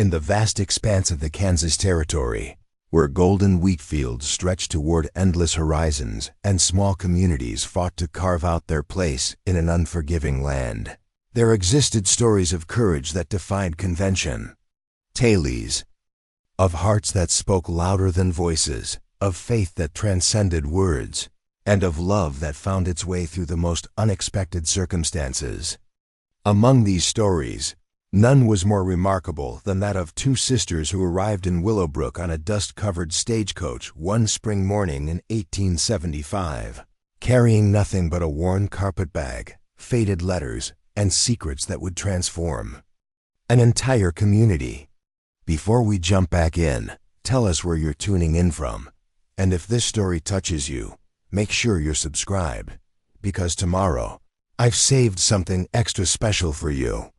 In the vast expanse of the Kansas Territory, where golden wheat fields stretched toward endless horizons and small communities fought to carve out their place in an unforgiving land, there existed stories of courage that defied convention. Tales of hearts that spoke louder than voices, of faith that transcended words, and of love that found its way through the most unexpected circumstances. Among these stories, none was more remarkable than that of two sisters who arrived in Willowbrook on a dust-covered stagecoach one spring morning in 1875, carrying nothing but a worn carpetbag, faded letters, and secrets that would transform an entire community. Before we jump back in, tell us where you're tuning in from, and if this story touches you, make sure you're subscribed, because tomorrow, I've saved something extra special for you.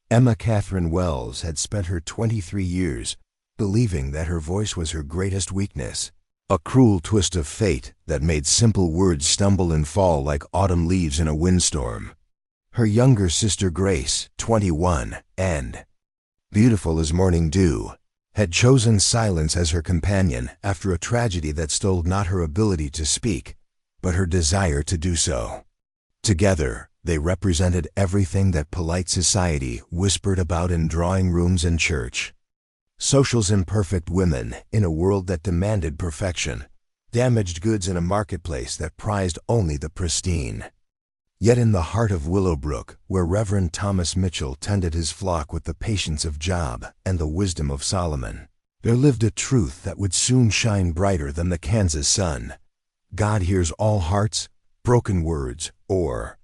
Emma Catherine Wells had spent her 23 years believing that her voice was her greatest weakness, a cruel twist of fate that made simple words stumble and fall like autumn leaves in a windstorm. Her younger sister Grace, 21, and beautiful as morning dew, had chosen silence as her companion after a tragedy that stole not her ability to speak, but her desire to do so. Together, they represented everything that polite society whispered about in drawing rooms and church. Social's imperfect women in a world that demanded perfection, damaged goods in a marketplace that prized only the pristine. Yet in the heart of Willowbrook, where Reverend Thomas Mitchell tended his flock with the patience of Job and the wisdom of Solomon, there lived a truth that would soon shine brighter than the Kansas sun. God hears all hearts, broken words, or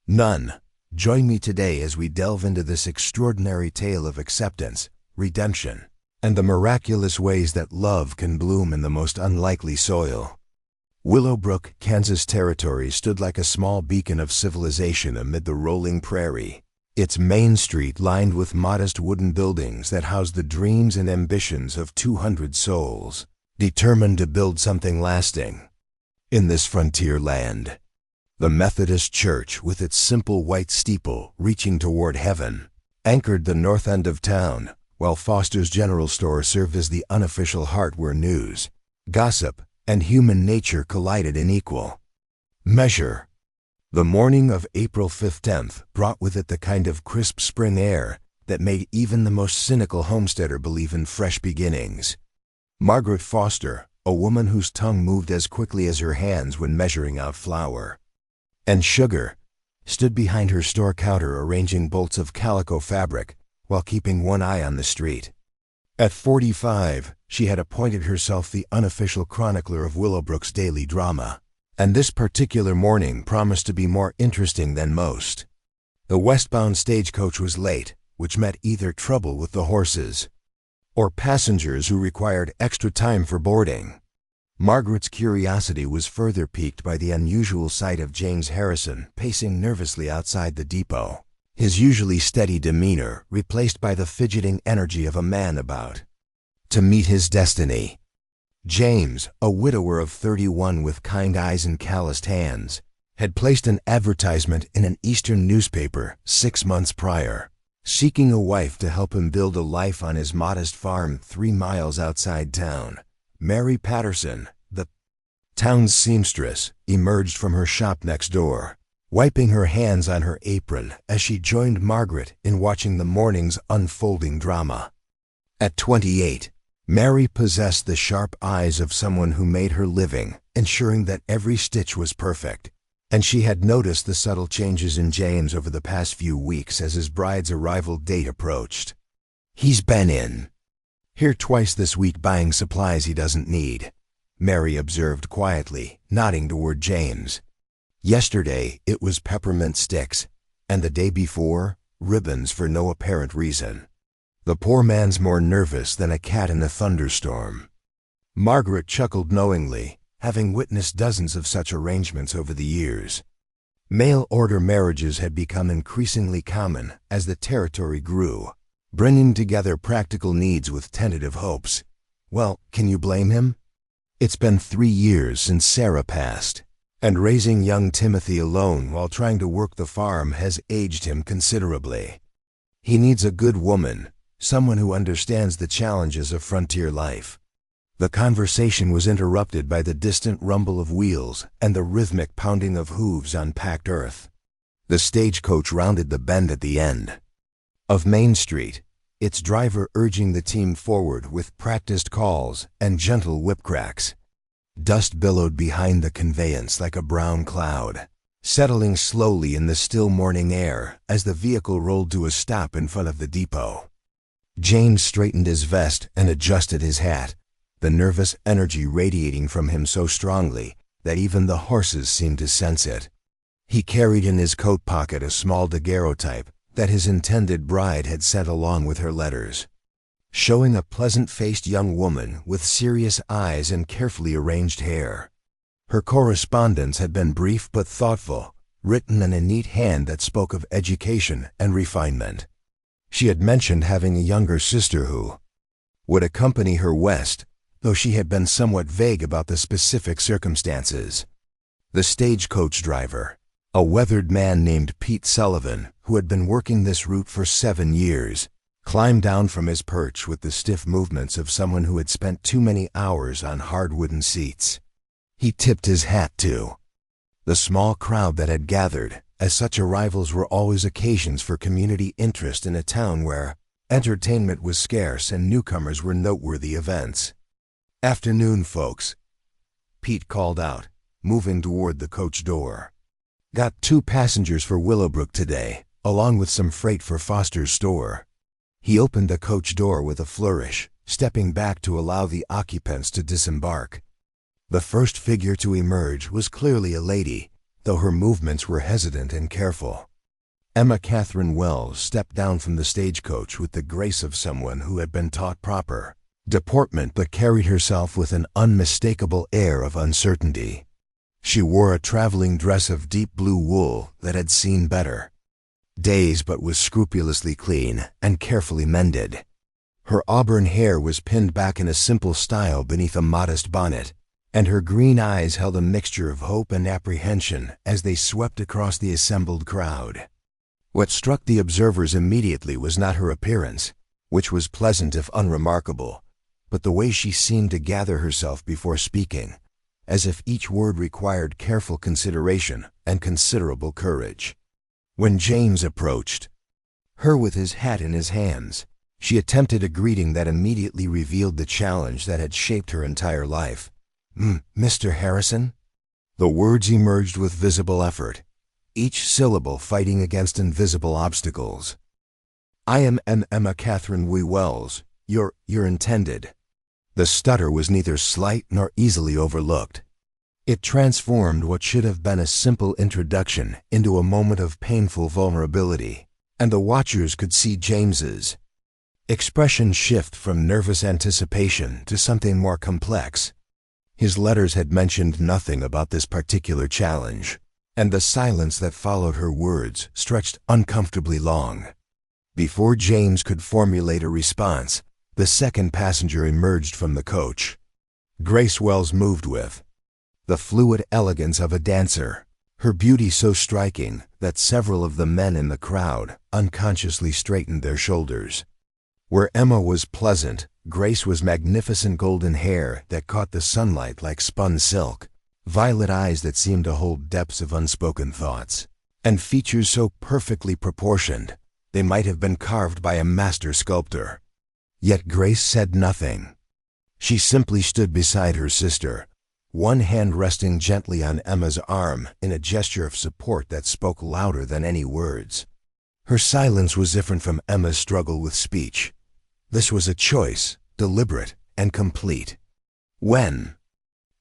none. Join me today as we delve into this extraordinary tale of acceptance, redemption, and the miraculous ways that love can bloom in the most unlikely soil. Willowbrook, Kansas Territory stood like a small beacon of civilization amid the rolling prairie, its main street lined with modest wooden buildings that housed the dreams and ambitions of 200 souls, determined to build something lasting. In this frontier land, the Methodist Church, with its simple white steeple reaching toward heaven, anchored the north end of town, while Foster's General Store served as the unofficial heart where news, gossip, and human nature collided in equal measure. The morning of April 15th brought with it the kind of crisp spring air that made even the most cynical homesteader believe in fresh beginnings. Margaret Foster, a woman whose tongue moved as quickly as her hands when measuring out flour and sugar, stood behind her store counter arranging bolts of calico fabric while keeping one eye on the street. At 45, she had appointed herself the unofficial chronicler of Willowbrook's daily drama, and this particular morning promised to be more interesting than most. The westbound stagecoach was late, which meant either trouble with the horses or passengers who required extra time for boarding. Margaret's curiosity was further piqued by the unusual sight of James Harrison pacing nervously outside the depot, his usually steady demeanor replaced by the fidgeting energy of a man about to meet his destiny. James, a widower of 31 with kind eyes and calloused hands, had placed an advertisement in an eastern newspaper 6 months prior, seeking a wife to help him build a life on his modest farm 3 miles outside town. Mary Patterson, the town's seamstress, emerged from her shop next door, wiping her hands on her apron as she joined Margaret in watching the morning's unfolding drama. At 28, Mary possessed the sharp eyes of someone who made her living, ensuring that every stitch was perfect, and she had noticed the subtle changes in James over the past few weeks as his bride's arrival date approached. "He's been in here twice this week buying supplies he doesn't need," Mary observed quietly, nodding toward James. "Yesterday it was peppermint sticks, and the day before, ribbons for no apparent reason. The poor man's more nervous than a cat in a thunderstorm." Margaret chuckled knowingly, having witnessed dozens of such arrangements over the years. Mail-order marriages had become increasingly common as the territory grew, bringing together practical needs with tentative hopes. Well, can you blame him? It's been 3 years since Sarah passed, and raising young Timothy alone while trying to work the farm has aged him considerably. He needs a good woman, someone who understands the challenges of frontier life. The conversation was interrupted by the distant rumble of wheels and the rhythmic pounding of hooves on packed earth. The stagecoach rounded the bend at the end of Main Street, its driver urging the team forward with practiced calls and gentle whip cracks. Dust billowed behind the conveyance like a brown cloud, settling slowly in the still morning air as the vehicle rolled to a stop in front of the depot. James straightened his vest and adjusted his hat, the nervous energy radiating from him so strongly that even the horses seemed to sense it. He carried in his coat pocket a small daguerreotype that his intended bride had sent along with her letters, showing a pleasant-faced young woman with serious eyes and carefully arranged hair. Her correspondence had been brief but thoughtful, written in a neat hand that spoke of education and refinement. She had mentioned having a younger sister who would accompany her west, though she had been somewhat vague about the specific circumstances. The stagecoach driver, a weathered man named Pete Sullivan, who had been working this route for 7 years, climbed down from his perch with the stiff movements of someone who had spent too many hours on hard wooden seats. He tipped his hat to the small crowd that had gathered, as such arrivals were always occasions for community interest in a town where entertainment was scarce and newcomers were noteworthy events. "Afternoon, folks," Pete called out, moving toward the coach door. "Got 2 passengers for Willowbrook today, along with some freight for Foster's store." He opened the coach door with a flourish, stepping back to allow the occupants to disembark. The first figure to emerge was clearly a lady, though her movements were hesitant and careful. Emma Catherine Wells stepped down from the stagecoach with the grace of someone who had been taught proper deportment but carried herself with an unmistakable air of uncertainty. She wore a traveling dress of deep blue wool that had seen better days but was scrupulously clean and carefully mended. Her auburn hair was pinned back in a simple style beneath a modest bonnet, and her green eyes held a mixture of hope and apprehension as they swept across the assembled crowd. What struck the observers immediately was not her appearance, which was pleasant if unremarkable, but the way she seemed to gather herself before speaking, as if each word required careful consideration and considerable courage. When James approached her with his hat in his hands, she attempted a greeting that immediately revealed the challenge that had shaped her entire life. "Mr. Harrison?" The words emerged with visible effort, each syllable fighting against invisible obstacles. "I am Emma Catherine Wells, your intended." The stutter was neither slight nor easily overlooked. It transformed what should have been a simple introduction into a moment of painful vulnerability, and the watchers could see James's expression shift from nervous anticipation to something more complex. His letters had mentioned nothing about this particular challenge, and the silence that followed her words stretched uncomfortably long. Before James could formulate a response, the second passenger emerged from the coach. Grace Wells moved with the fluid elegance of a dancer, her beauty so striking that several of the men in the crowd unconsciously straightened their shoulders. Where Emma was pleasant, Grace was magnificent golden hair that caught the sunlight like spun silk, violet eyes that seemed to hold depths of unspoken thoughts, and features so perfectly proportioned they might have been carved by a master sculptor. Yet Grace said nothing. She simply stood beside her sister, one hand resting gently on Emma's arm in a gesture of support that spoke louder than any words. Her silence was different from Emma's struggle with speech. This was a choice, deliberate and complete. When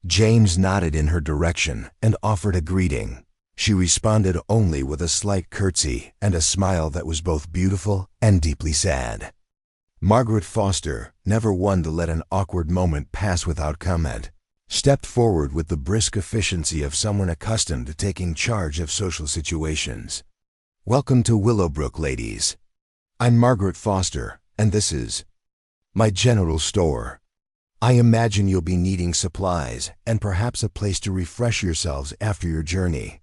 James nodded in her direction and offered a greeting, she responded only with a slight curtsy and a smile that was both beautiful and deeply sad. Margaret Foster, never one to let an awkward moment pass without comment, stepped forward with the brisk efficiency of someone accustomed to taking charge of social situations. "Welcome to Willowbrook, ladies. I'm Margaret Foster, and this is my general store. I imagine you'll be needing supplies and perhaps a place to refresh yourselves after your journey."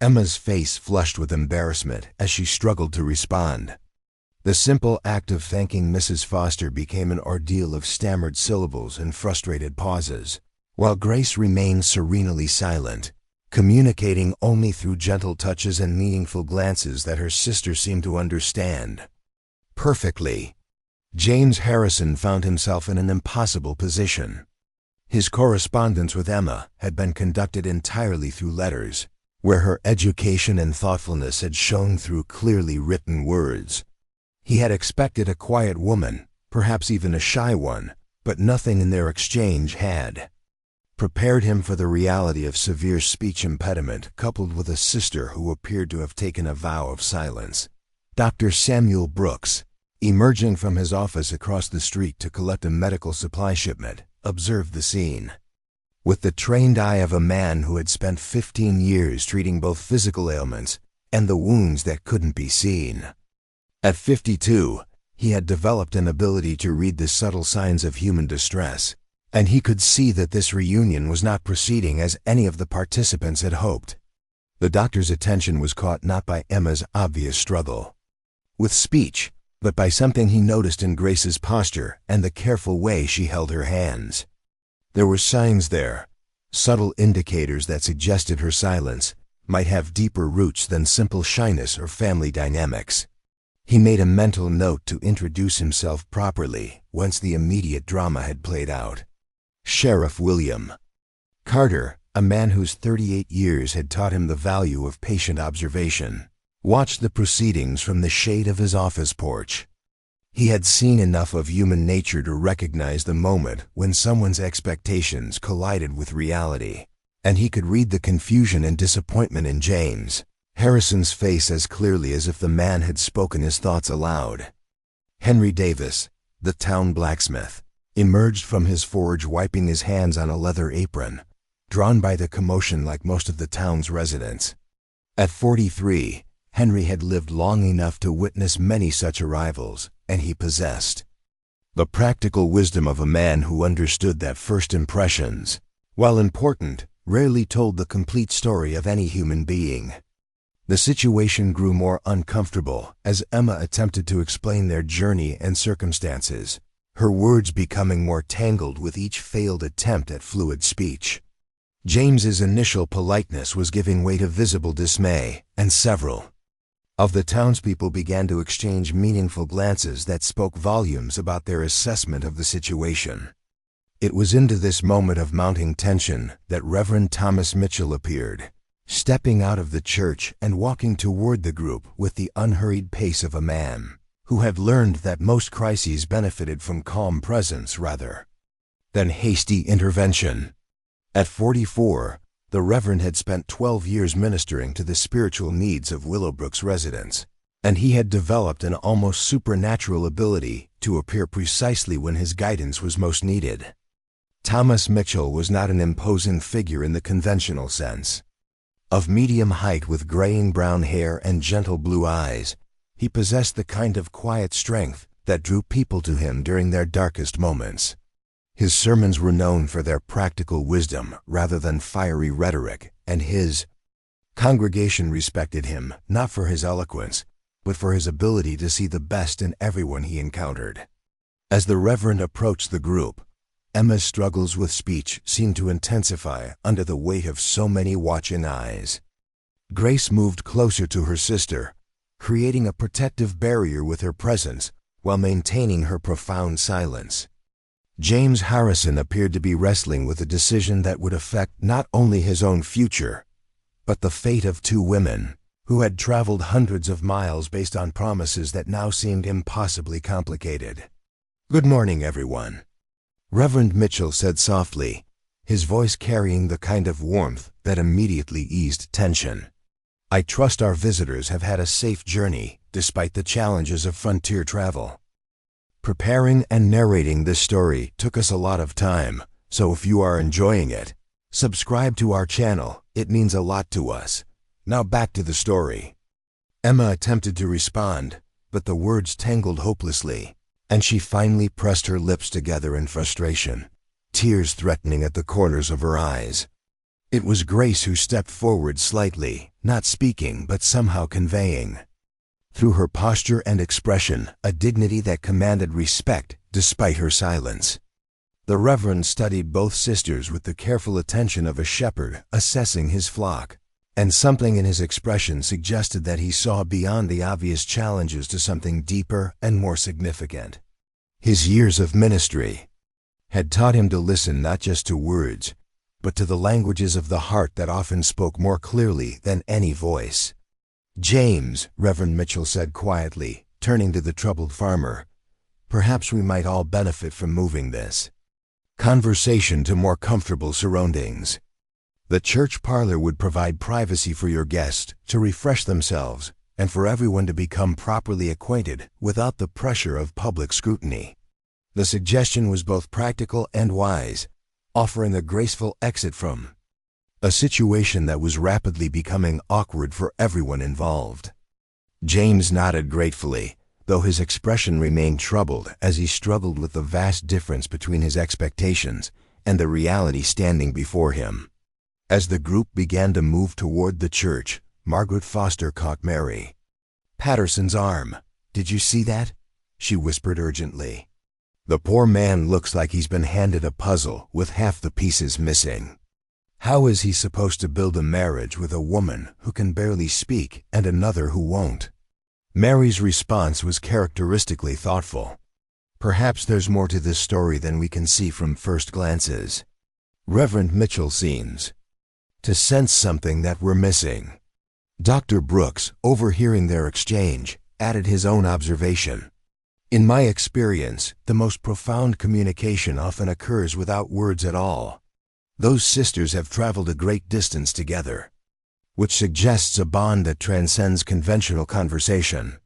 Emma's face flushed with embarrassment as she struggled to respond. The simple act of thanking Mrs. Foster became an ordeal of stammered syllables and frustrated pauses, while Grace remained serenely silent, communicating only through gentle touches and meaningful glances that her sister seemed to understand perfectly. James Harrison found himself in an impossible position. His correspondence with Emma had been conducted entirely through letters, where her education and thoughtfulness had shone through clearly written words. He had expected a quiet woman, perhaps even a shy one, but nothing in their exchange had prepared him for the reality of severe speech impediment coupled with a sister who appeared to have taken a vow of silence. Dr. Samuel Brooks, emerging from his office across the street to collect a medical supply shipment, observed the scene with the trained eye of a man who had spent 15 years treating both physical ailments and the wounds that couldn't be seen. At 52, he had developed an ability to read the subtle signs of human distress, and he could see that this reunion was not proceeding as any of the participants had hoped. The doctor's attention was caught not by Emma's obvious struggle with speech, but by something he noticed in Grace's posture and the careful way she held her hands. There were signs there, subtle indicators that suggested her silence might have deeper roots than simple shyness or family dynamics. He made a mental note to introduce himself properly once the immediate drama had played out. Sheriff William Carter, a man whose 38 years had taught him the value of patient observation, watched the proceedings from the shade of his office porch. He had seen enough of human nature to recognize the moment when someone's expectations collided with reality, and he could read the confusion and disappointment in James Harrison's face as clearly as if the man had spoken his thoughts aloud. Henry Davis, the town blacksmith, emerged from his forge wiping his hands on a leather apron, drawn by the commotion like most of the town's residents. At 43, Henry had lived long enough to witness many such arrivals, and he possessed the practical wisdom of a man who understood that first impressions, while important, rarely told the complete story of any human being. The situation grew more uncomfortable as Emma attempted to explain their journey and circumstances, her words becoming more tangled with each failed attempt at fluid speech. James's initial politeness was giving way to visible dismay, and several of the townspeople began to exchange meaningful glances that spoke volumes about their assessment of the situation. It was into this moment of mounting tension that Reverend Thomas Mitchell appeared, stepping out of the church and walking toward the group with the unhurried pace of a man who had learned that most crises benefited from calm presence rather than hasty intervention. At 44, the Reverend had spent 12 years ministering to the spiritual needs of Willowbrook's residents, and he had developed an almost supernatural ability to appear precisely when his guidance was most needed. Thomas Mitchell was not an imposing figure in the conventional sense. Of medium height with graying brown hair and gentle blue eyes, he possessed the kind of quiet strength that drew people to him during their darkest moments. His sermons were known for their practical wisdom rather than fiery rhetoric, and his congregation respected him not for his eloquence, but for his ability to see the best in everyone he encountered. As the Reverend approached the group, Emma's struggles with speech seemed to intensify under the weight of so many watching eyes. Grace moved closer to her sister, creating a protective barrier with her presence while maintaining her profound silence. James Harrison appeared to be wrestling with a decision that would affect not only his own future, but the fate of two women who had traveled hundreds of miles based on promises that now seemed impossibly complicated. "Good morning, everyone," Reverend Mitchell said softly, his voice carrying the kind of warmth that immediately eased tension. "I trust our visitors have had a safe journey despite the challenges of frontier travel. Preparing and narrating this story took us a lot of time, so if you are enjoying it, subscribe to our channel. It means a lot to us. Now back to the story." Emma attempted to respond, but the words tangled hopelessly, and she finally pressed her lips together in frustration, tears threatening at the corners of her eyes. It was Grace who stepped forward slightly, not speaking but somehow conveying through her posture and expression, a dignity that commanded respect despite her silence. The Reverend studied both sisters with the careful attention of a shepherd assessing his flock, and something in his expression suggested that he saw beyond the obvious challenges to something deeper and more significant. His years of ministry had taught him to listen not just to words, but to the languages of the heart that often spoke more clearly than any voice. "James," Reverend Mitchell said quietly, turning to the troubled farmer, "perhaps we might all benefit from moving this conversation to more comfortable surroundings. The church parlor would provide privacy for your guests to refresh themselves and for everyone to become properly acquainted without the pressure of public scrutiny." The suggestion was both practical and wise, offering a graceful exit from a situation that was rapidly becoming awkward for everyone involved. James nodded gratefully, though his expression remained troubled as he struggled with the vast difference between his expectations and the reality standing before him. As the group began to move toward the church, Margaret Foster caught Mary Patterson's arm. "Did you see that?" she whispered urgently. "The poor man looks like he's been handed a puzzle with half the pieces missing. How is he supposed to build a marriage with a woman who can barely speak and another who won't?" Mary's response was characteristically thoughtful. "Perhaps there's more to this story than we can see from first glances. Reverend Mitchell seems to sense something that we're missing." Dr. Brooks, overhearing their exchange, added his own observation. "In my experience, the most profound communication often occurs without words at all. Those sisters have traveled a great distance together, which suggests a bond that transcends conventional conversation."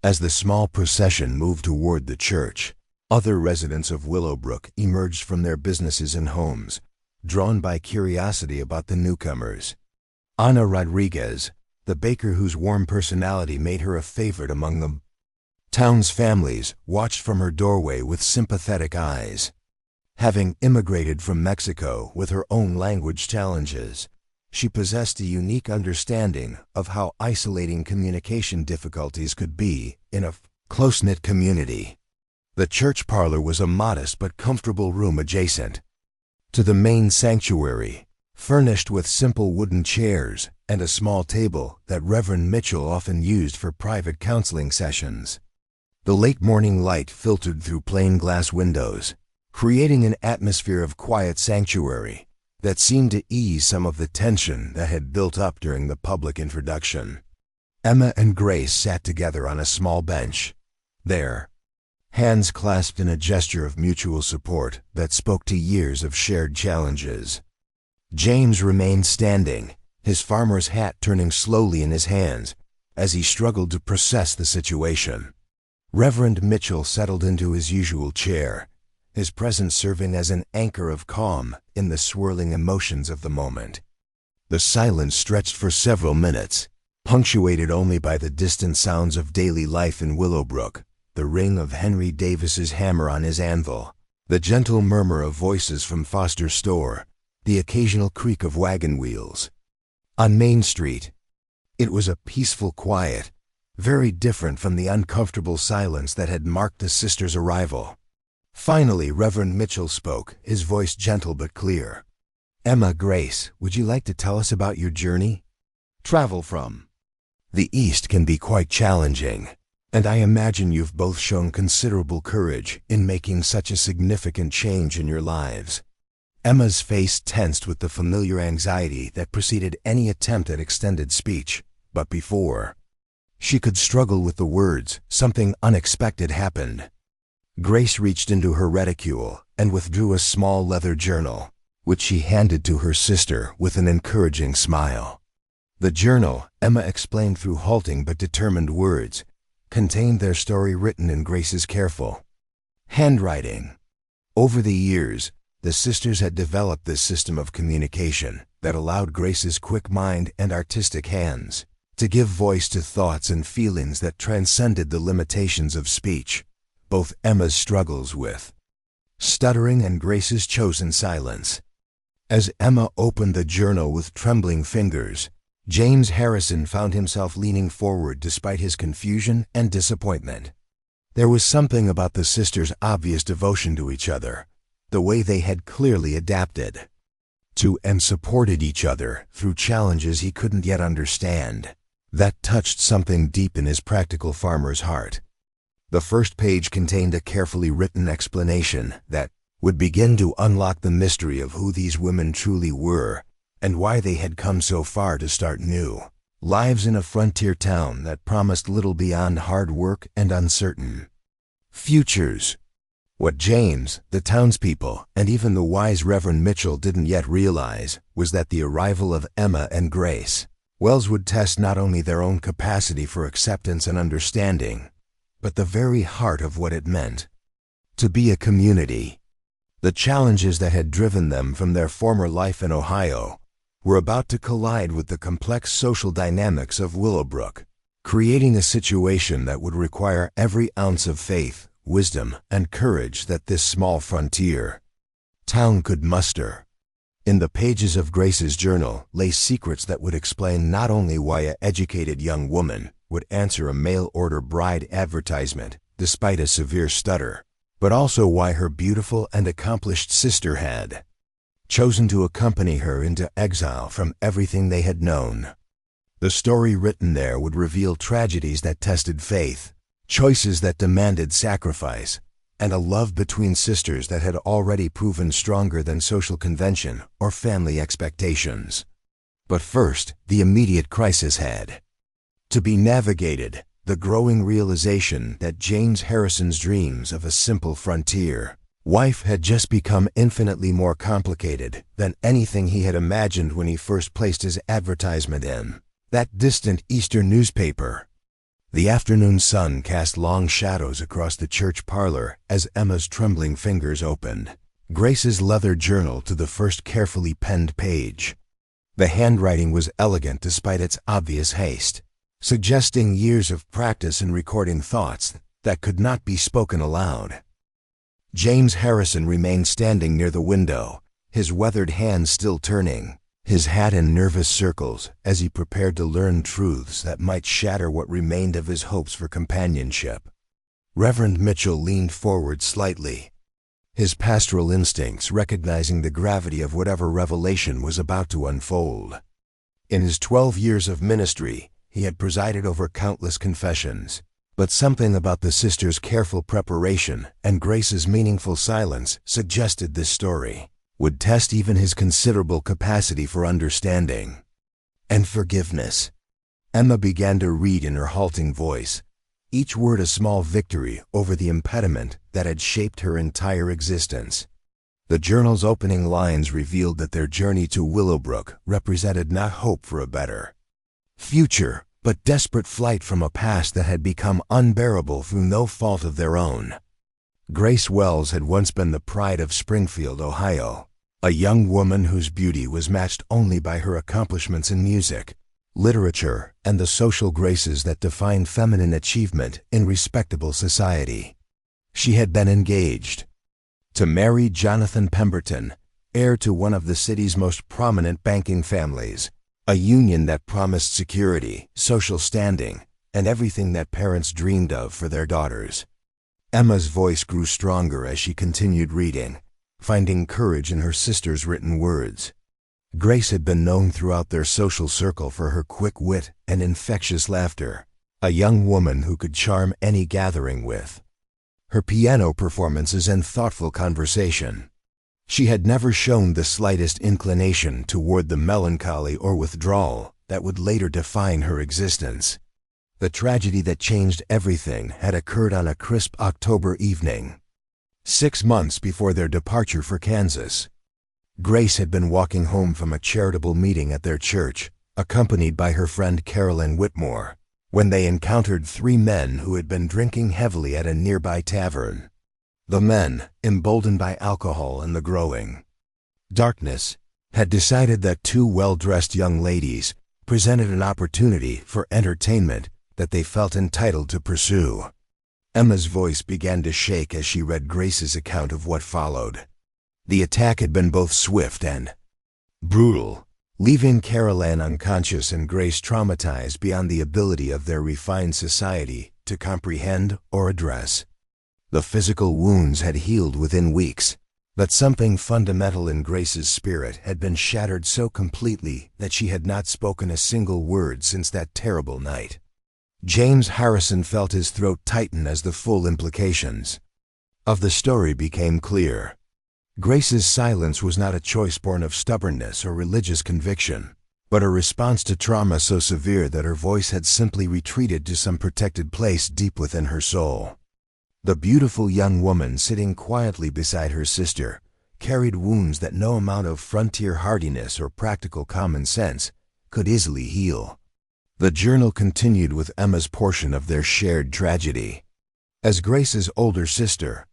As the small procession moved toward the church, other residents of Willowbrook emerged from their businesses and homes, drawn by curiosity about the newcomers. Ana Rodriguez, the baker whose warm personality made her a favorite among the town's families, watched from her doorway with sympathetic eyes. Having immigrated from Mexico with her own language challenges, she possessed a unique understanding of how isolating communication difficulties could be in a close-knit community. The church parlor was a modest but comfortable room adjacent to the main sanctuary, furnished with simple wooden chairs and a small table that Reverend Mitchell often used for private counseling sessions. The late morning light filtered through plain glass windows, creating an atmosphere of quiet sanctuary that seemed to ease some of the tension that had built up during the public introduction. Emma and Grace sat together on a small bench, their hands clasped in a gesture of mutual support that spoke to years of shared challenges. James remained standing, his farmer's hat turning slowly in his hands as he struggled to process the situation. Reverend Mitchell settled into his usual chair, his presence serving as an anchor of calm in the swirling emotions of the moment. The silence stretched for several minutes, punctuated only by the distant sounds of daily life in Willowbrook, the ring of Henry Davis's hammer on his anvil, the gentle murmur of voices from Foster's store, the occasional creak of wagon wheels. On Main Street, it was a peaceful quiet, very different from the uncomfortable silence that had marked the sisters' arrival. Finally, Reverend Mitchell spoke, his voice gentle but clear. "Emma, Grace, would you like to tell us about your journey? Travel from the East can be quite challenging, and I imagine you've both shown considerable courage in making such a significant change in your lives." Emma's face tensed with the familiar anxiety that preceded any attempt at extended speech, but before she could struggle with the words, something unexpected happened. Grace reached into her reticule and withdrew a small leather journal, which she handed to her sister with an encouraging smile. The journal, Emma explained through halting but determined words, contained their story written in Grace's careful handwriting. Over the years, the sisters had developed this system of communication that allowed Grace's quick mind and artistic hands to give voice to thoughts and feelings that transcended the limitations of speech, both Emma's struggles with stuttering and Grace's chosen silence. As Emma opened the journal with trembling fingers, James Harrison found himself leaning forward despite his confusion and disappointment. There was something about the sisters' obvious devotion to each other, the way they had clearly adapted to and supported each other through challenges he couldn't yet understand, that touched something deep in his practical farmer's heart. The first page contained a carefully written explanation that would begin to unlock the mystery of who these women truly were and why they had come so far to start new lives in a frontier town that promised little beyond hard work and uncertain futures. What James, the townspeople, and even the wise Reverend Mitchell didn't yet realize was that the arrival of Emma and Grace Wells would test not only their own capacity for acceptance and understanding, but the very heart of what it meant to be a community. The challenges that had driven them from their former life in Ohio were about to collide with the complex social dynamics of Willowbrook, creating a situation that would require every ounce of faith, wisdom, and courage that this small frontier town could muster. In the pages of Grace's journal lay secrets that would explain not only why an educated young woman would answer a mail-order bride advertisement despite a severe stutter, but also why her beautiful and accomplished sister had chosen to accompany her into exile from everything they had known. The story written there would reveal tragedies that tested faith, choices that demanded sacrifice, and a love between sisters that had already proven stronger than social convention or family expectations. But first, the immediate crisis had to be navigated: the growing realization that James Harrison's dreams of a simple frontier wife had just become infinitely more complicated than anything he had imagined when he first placed his advertisement in that distant Eastern newspaper. The afternoon sun cast long shadows across the church parlor as Emma's trembling fingers opened Grace's leather journal to the first carefully penned page. The handwriting was elegant despite its obvious haste, suggesting years of practice in recording thoughts that could not be spoken aloud. James Harrison remained standing near the window, his weathered hands still turning, his hat in nervous circles as he prepared to learn truths that might shatter what remained of his hopes for companionship. Reverend Mitchell leaned forward slightly, his pastoral instincts recognizing the gravity of whatever revelation was about to unfold. In his 12 years of ministry, he had presided over countless confessions, but something about the sisters' careful preparation and Grace's meaningful silence suggested this story would test even his considerable capacity for understanding and forgiveness. Emma began to read in her halting voice, each word a small victory over the impediment that had shaped her entire existence. The journal's opening lines revealed that their journey to Willowbrook represented not hope for a better future, but desperate flight from a past that had become unbearable through no fault of their own. Grace Wells had once been the pride of Springfield, Ohio, a young woman whose beauty was matched only by her accomplishments in music, literature, and the social graces that define feminine achievement in respectable society. She had been engaged to marry Jonathan Pemberton, heir to one of the city's most prominent banking families, a union that promised security, social standing, and everything that parents dreamed of for their daughters. Emma's voice grew stronger as she continued reading, finding courage in her sister's written words. Grace had been known throughout their social circle for her quick wit and infectious laughter, a young woman who could charm any gathering with her piano performances and thoughtful conversation. She had never shown the slightest inclination toward the melancholy or withdrawal that would later define her existence. The tragedy that changed everything had occurred on a crisp October evening, 6 months before their departure for Kansas. Grace had been walking home from a charitable meeting at their church, accompanied by her friend Carolyn Whitmore, when they encountered 3 men who had been drinking heavily at a nearby tavern. The men, emboldened by alcohol and the growing darkness, had decided that 2 well-dressed young ladies presented an opportunity for entertainment that they felt entitled to pursue. Emma's voice began to shake as she read Grace's account of what followed. The attack had been both swift and brutal, leaving Carol Ann unconscious and Grace traumatized beyond the ability of their refined society to comprehend or address. The physical wounds had healed within weeks, but something fundamental in Grace's spirit had been shattered so completely that she had not spoken a single word since that terrible night. James Harrison felt his throat tighten as the full implications of the story became clear. Grace's silence was not a choice born of stubbornness or religious conviction, but a response to trauma so severe that her voice had simply retreated to some protected place deep within her soul. The beautiful young woman sitting quietly beside her sister carried wounds that no amount of frontier hardiness or practical common sense could easily heal. The journal continued with Emma's portion of their shared tragedy. As Grace's older sister,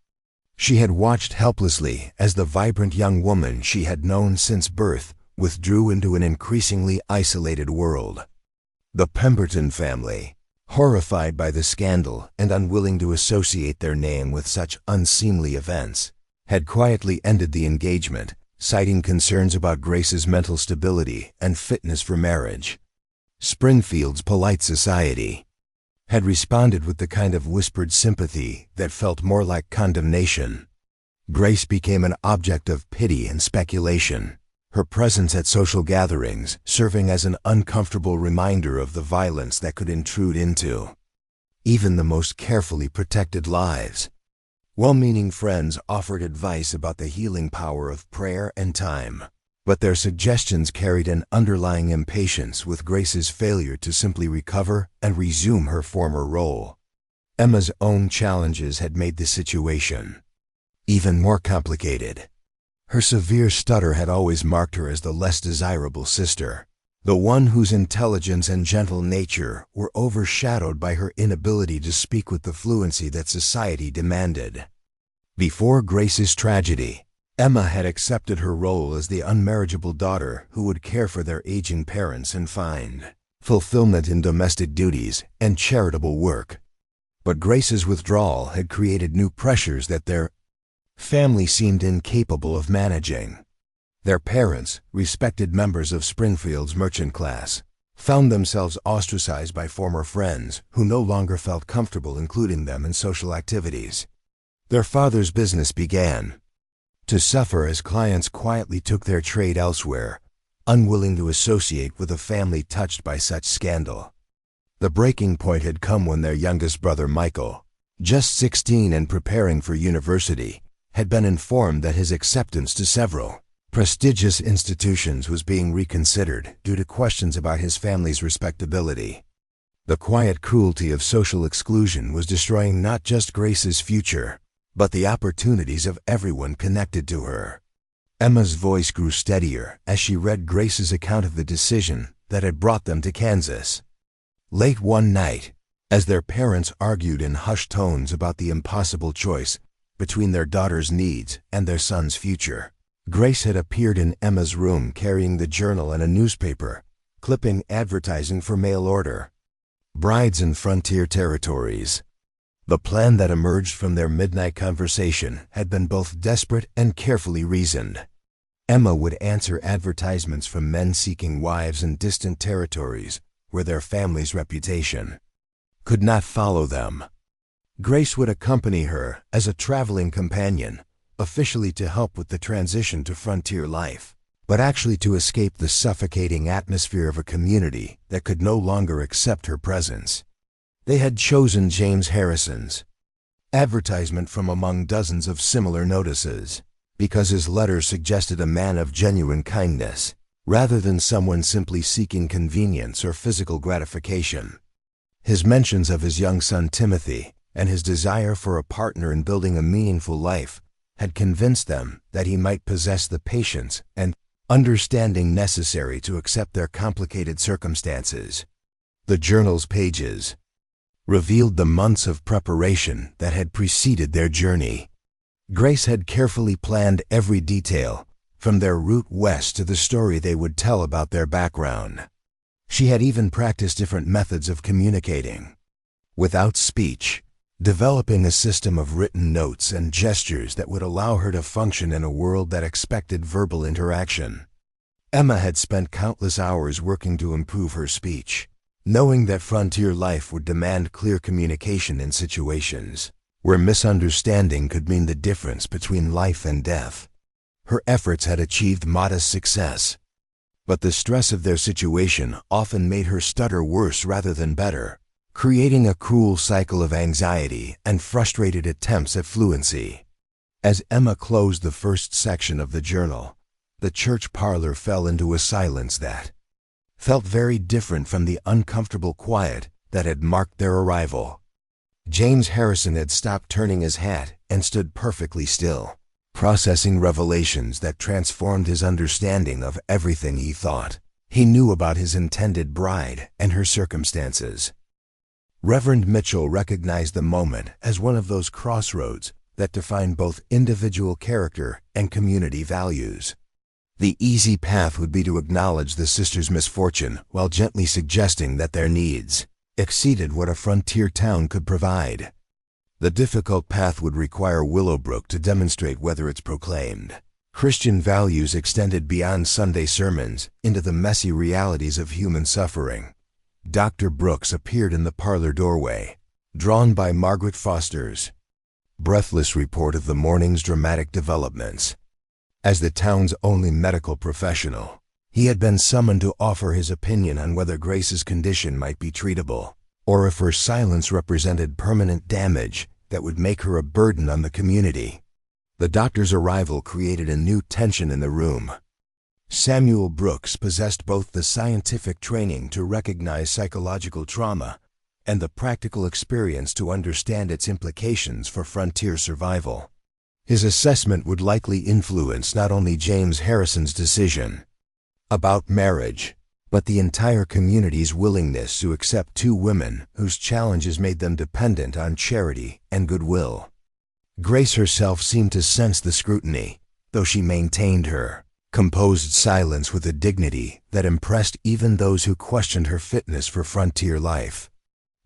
she had watched helplessly as the vibrant young woman she had known since birth withdrew into an increasingly isolated world. The Pemberton family, horrified by the scandal and unwilling to associate their name with such unseemly events, had quietly ended the engagement, citing concerns about Grace's mental stability and fitness for marriage. Springfield's polite society had responded with the kind of whispered sympathy that felt more like condemnation. Grace became an object of pity and speculation, her presence at social gatherings serving as an uncomfortable reminder of the violence that could intrude into even the most carefully protected lives. Well-meaning friends offered advice about the healing power of prayer and time, but their suggestions carried an underlying impatience with Grace's failure to simply recover and resume her former role. Emma's own challenges had made the situation even more complicated. Her severe stutter had always marked her as the less desirable sister, the one whose intelligence and gentle nature were overshadowed by her inability to speak with the fluency that society demanded. Before Grace's tragedy, Emma had accepted her role as the unmarriageable daughter who would care for their aging parents and find fulfillment in domestic duties and charitable work. But Grace's withdrawal had created new pressures that their family seemed incapable of managing. Their parents, respected members of Springfield's merchant class, found themselves ostracized by former friends who no longer felt comfortable including them in social activities. Their father's business began to suffer as clients quietly took their trade elsewhere, unwilling to associate with a family touched by such scandal. The breaking point had come when their youngest brother Michael, just 16 and preparing for university, had been informed that his acceptance to several prestigious institutions was being reconsidered due to questions about his family's respectability. The quiet cruelty of social exclusion was destroying not just Grace's future, but the opportunities of everyone connected to her. Emma's voice grew steadier as she read Grace's account of the decision that had brought them to Kansas. Late one night, as their parents argued in hushed tones about the impossible choice between their daughter's needs and their son's future, Grace had appeared in Emma's room carrying the journal and a newspaper, clipping advertising for mail order. Brides in Frontier Territories. The plan that emerged from their midnight conversation had been both desperate and carefully reasoned. Emma would answer advertisements from men seeking wives in distant territories where their family's reputation could not follow them. Grace would accompany her as a traveling companion, officially to help with the transition to frontier life, but actually to escape the suffocating atmosphere of a community that could no longer accept her presence. They had chosen James Harrison's advertisement from among dozens of similar notices because his letter suggested a man of genuine kindness, rather than someone simply seeking convenience or physical gratification. His mentions of his young son Timothy and his desire for a partner in building a meaningful life had convinced them that he might possess the patience and understanding necessary to accept their complicated circumstances. The journal's pages revealed the months of preparation that had preceded their journey. Grace had carefully planned every detail, from their route west to the story they would tell about their background. She had even practiced different methods of communicating without speech, developing a system of written notes and gestures that would allow her to function in a world that expected verbal interaction. Emma had spent countless hours working to improve her speech, knowing that frontier life would demand clear communication in situations where misunderstanding could mean the difference between life and death. Her efforts had achieved modest success, but the stress of their situation often made her stutter worse rather than better, creating a cruel cycle of anxiety and frustrated attempts at fluency. As Emma closed the first section of the journal, the church parlor fell into a silence that felt very different from the uncomfortable quiet that had marked their arrival. James Harrison had stopped turning his hat and stood perfectly still, processing revelations that transformed his understanding of everything he thought he knew about his intended bride and her circumstances. Reverend Mitchell recognized the moment as one of those crossroads that define both individual character and community values. The easy path would be to acknowledge the sisters' misfortune while gently suggesting that their needs exceeded what a frontier town could provide. The difficult path would require Willowbrook to demonstrate whether its proclaimed Christian values extended beyond Sunday sermons into the messy realities of human suffering. Dr. Brooks appeared in the parlor doorway, drawn by Margaret Foster's breathless report of the morning's dramatic developments. As the town's only medical professional, he had been summoned to offer his opinion on whether Grace's condition might be treatable, or if her silence represented permanent damage that would make her a burden on the community. The doctor's arrival created a new tension in the room. Samuel Brooks possessed both the scientific training to recognize psychological trauma and the practical experience to understand its implications for frontier survival. His assessment would likely influence not only James Harrison's decision about marriage, but the entire community's willingness to accept two women whose challenges made them dependent on charity and goodwill. Grace herself seemed to sense the scrutiny, though she maintained her composed silence with a dignity that impressed even those who questioned her fitness for frontier life.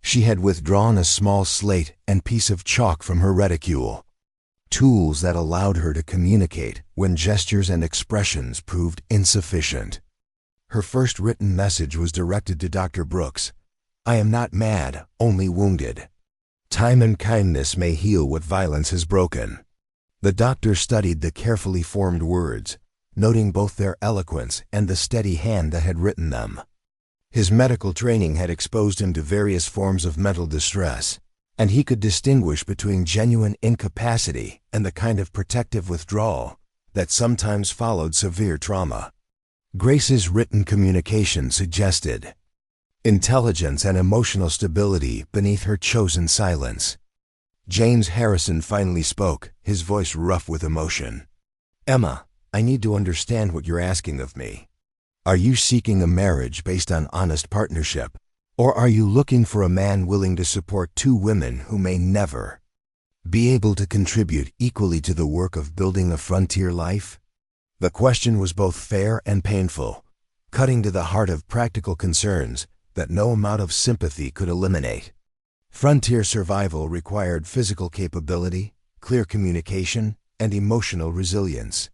She had withdrawn a small slate and piece of chalk from her reticule, tools that allowed her to communicate when gestures and expressions proved insufficient. Her first written message was directed to Dr. Brooks. "I am not mad, only wounded. Time and kindness may heal what violence has broken." The doctor studied the carefully formed words, noting both their eloquence and the steady hand that had written them. His medical training had exposed him to various forms of mental distress, and he could distinguish between genuine incapacity and the kind of protective withdrawal that sometimes followed severe trauma. Grace's written communication suggested intelligence and emotional stability beneath her chosen silence. James Harrison finally spoke, his voice rough with emotion. "Emma, I need to understand what you're asking of me. Are you seeking a marriage based on honest partnership? Or are you looking for a man willing to support two women who may never be able to contribute equally to the work of building a frontier life?" The question was both fair and painful, cutting to the heart of practical concerns that no amount of sympathy could eliminate. Frontier survival required physical capability, clear communication, and emotional resilience.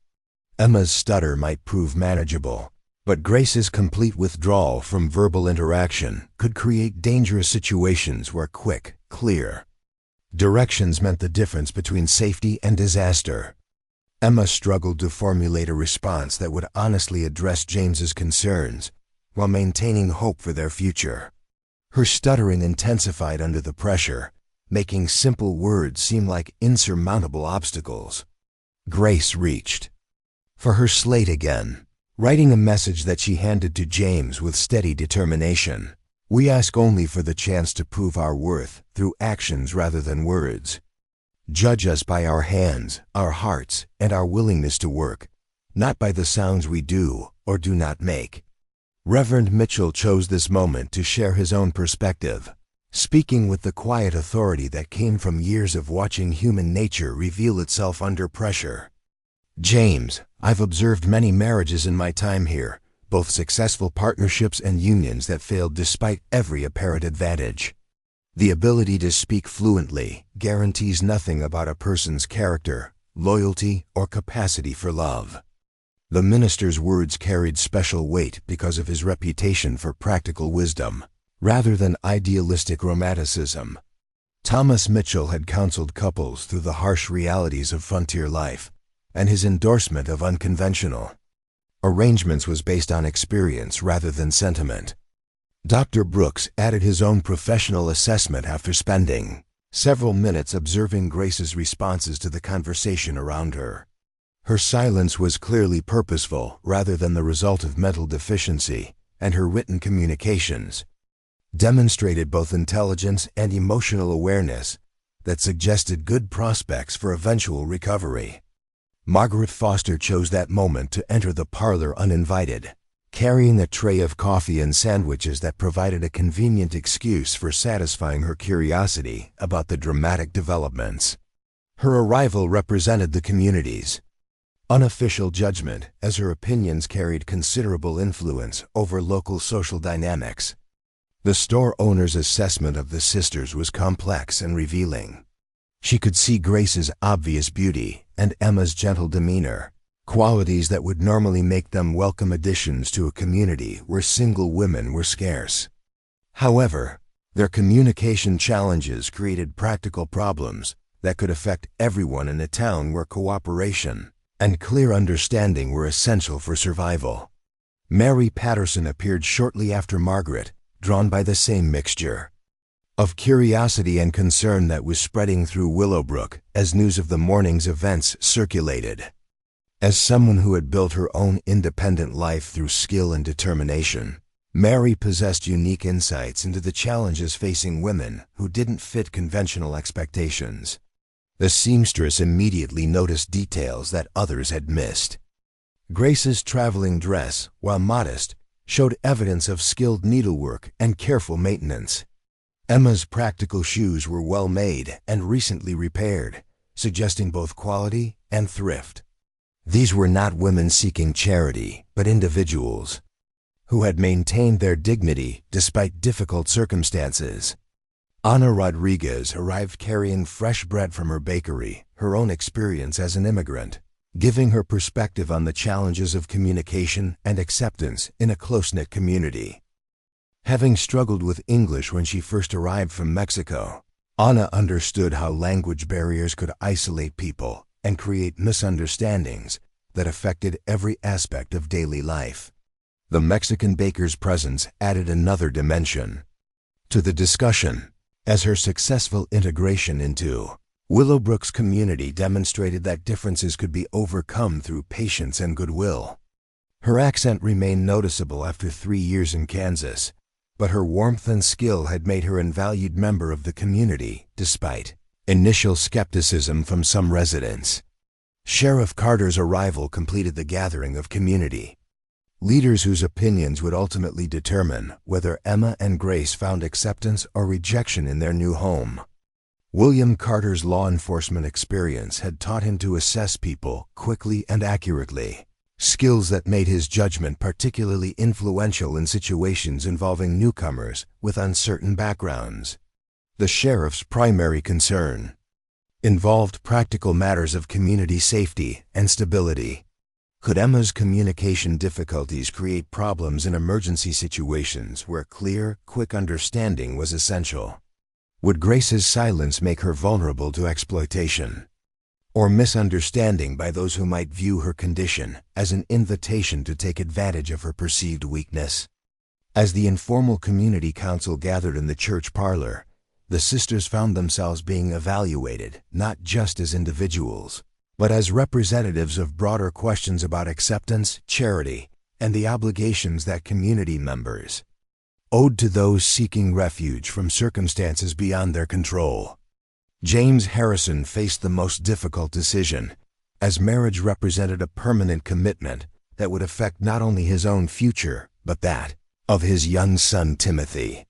Emma's stutter might prove manageable, but Grace's complete withdrawal from verbal interaction could create dangerous situations where quick, clear directions meant the difference between safety and disaster. Emma struggled to formulate a response that would honestly address James's concerns while maintaining hope for their future. Her stuttering intensified under the pressure, making simple words seem like insurmountable obstacles. Grace reached for her slate again, writing a message that she handed to James with steady determination. "We ask only for the chance to prove our worth through actions rather than words. Judge us by our hands, our hearts, and our willingness to work, not by the sounds we do or do not make." Reverend Mitchell chose this moment to share his own perspective, speaking with the quiet authority that came from years of watching human nature reveal itself under pressure. "James, I've observed many marriages in my time here, both successful partnerships and unions that failed despite every apparent advantage. The ability to speak fluently guarantees nothing about a person's character, loyalty, or capacity for love. The minister's words carried special weight because of his reputation for practical wisdom, rather than idealistic romanticism. Thomas Mitchell had counseled couples through the harsh realities of frontier life, and his endorsement of unconventional arrangements was based on experience rather than sentiment. Dr. Brooks added his own professional assessment after spending several minutes observing Grace's responses to the conversation around her. Her silence was clearly purposeful rather than the result of mental deficiency, and her written communications demonstrated both intelligence and emotional awareness that suggested good prospects for eventual recovery. Margaret Foster chose that moment to enter the parlor uninvited, carrying a tray of coffee and sandwiches that provided a convenient excuse for satisfying her curiosity about the dramatic developments. Her arrival represented the community's unofficial judgment, as her opinions carried considerable influence over local social dynamics. The store owner's assessment of the sisters was complex and revealing. She could see Grace's obvious beauty and Emma's gentle demeanor, qualities that would normally make them welcome additions to a community where single women were scarce. However, their communication challenges created practical problems that could affect everyone in a town where cooperation and clear understanding were essential for survival. Mary Patterson appeared shortly after Margaret, drawn by the same mixture of curiosity and concern that was spreading through Willowbrook as news of the morning's events circulated. As someone who had built her own independent life through skill and determination, Mary possessed unique insights into the challenges facing women who didn't fit conventional expectations. The seamstress immediately noticed details that others had missed. Grace's traveling dress, while modest, showed evidence of skilled needlework and careful maintenance. Emma's practical shoes were well made and recently repaired, suggesting both quality and thrift. These were not women seeking charity, but individuals who had maintained their dignity despite difficult circumstances. Ana Rodriguez arrived carrying fresh bread from her bakery, her own experience as an immigrant, giving her perspective on the challenges of communication and acceptance in a close-knit community. Having struggled with English when she first arrived from Mexico, Ana understood how language barriers could isolate people and create misunderstandings that affected every aspect of daily life. The Mexican baker's presence added another dimension to the discussion, as her successful integration into Willowbrook's community demonstrated that differences could be overcome through patience and goodwill. Her accent remained noticeable after 3 years in Kansas, but her warmth and skill had made her an valued member of the community, despite initial skepticism from some residents. Sheriff Carter's arrival completed the gathering of community leaders whose opinions would ultimately determine whether Emma and Grace found acceptance or rejection in their new home. William Carter's law enforcement experience had taught him to assess people quickly and accurately, skills that made his judgment particularly influential in situations involving newcomers with uncertain backgrounds. The sheriff's primary concern involved practical matters of community safety and stability. Could Emma's communication difficulties create problems in emergency situations where clear, quick understanding was essential? Would Grace's silence make her vulnerable to exploitation or misunderstanding by those who might view her condition as an invitation to take advantage of her perceived weakness? As the informal community council gathered in the church parlor, the sisters found themselves being evaluated not just as individuals, but as representatives of broader questions about acceptance, charity, and the obligations that community members owed to those seeking refuge from circumstances beyond their control. James Harrison faced the most difficult decision, as marriage represented a permanent commitment that would affect not only his own future, but that of his young son Timothy.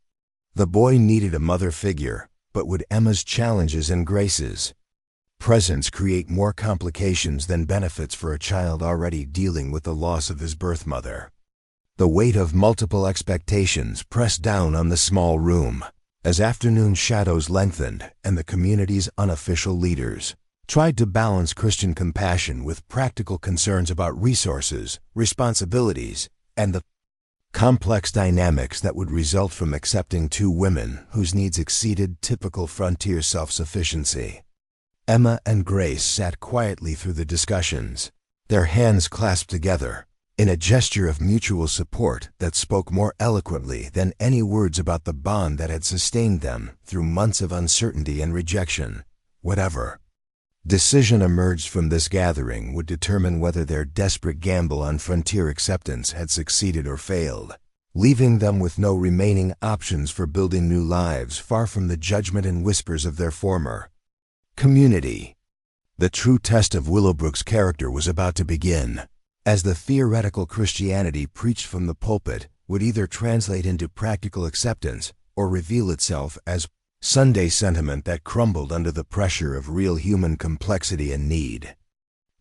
The boy needed a mother figure, but would Emma's challenges and Grace's presence create more complications than benefits for a child already dealing with the loss of his birth mother? The weight of multiple expectations pressed down on the small room as afternoon shadows lengthened and the community's unofficial leaders tried to balance Christian compassion with practical concerns about resources, responsibilities, and the complex dynamics that would result from accepting two women whose needs exceeded typical frontier self-sufficiency. Emma and Grace sat quietly through the discussions, their hands clasped together, in a gesture of mutual support that spoke more eloquently than any words about the bond that had sustained them through months of uncertainty and rejection. Whatever decision emerged from this gathering would determine whether their desperate gamble on frontier acceptance had succeeded or failed, leaving them with no remaining options for building new lives far from the judgment and whispers of their former community. The true test of Willowbrook's character was about to begin, as the theoretical Christianity preached from the pulpit would either translate into practical acceptance or reveal itself as Sunday sentiment that crumbled under the pressure of real human complexity and need.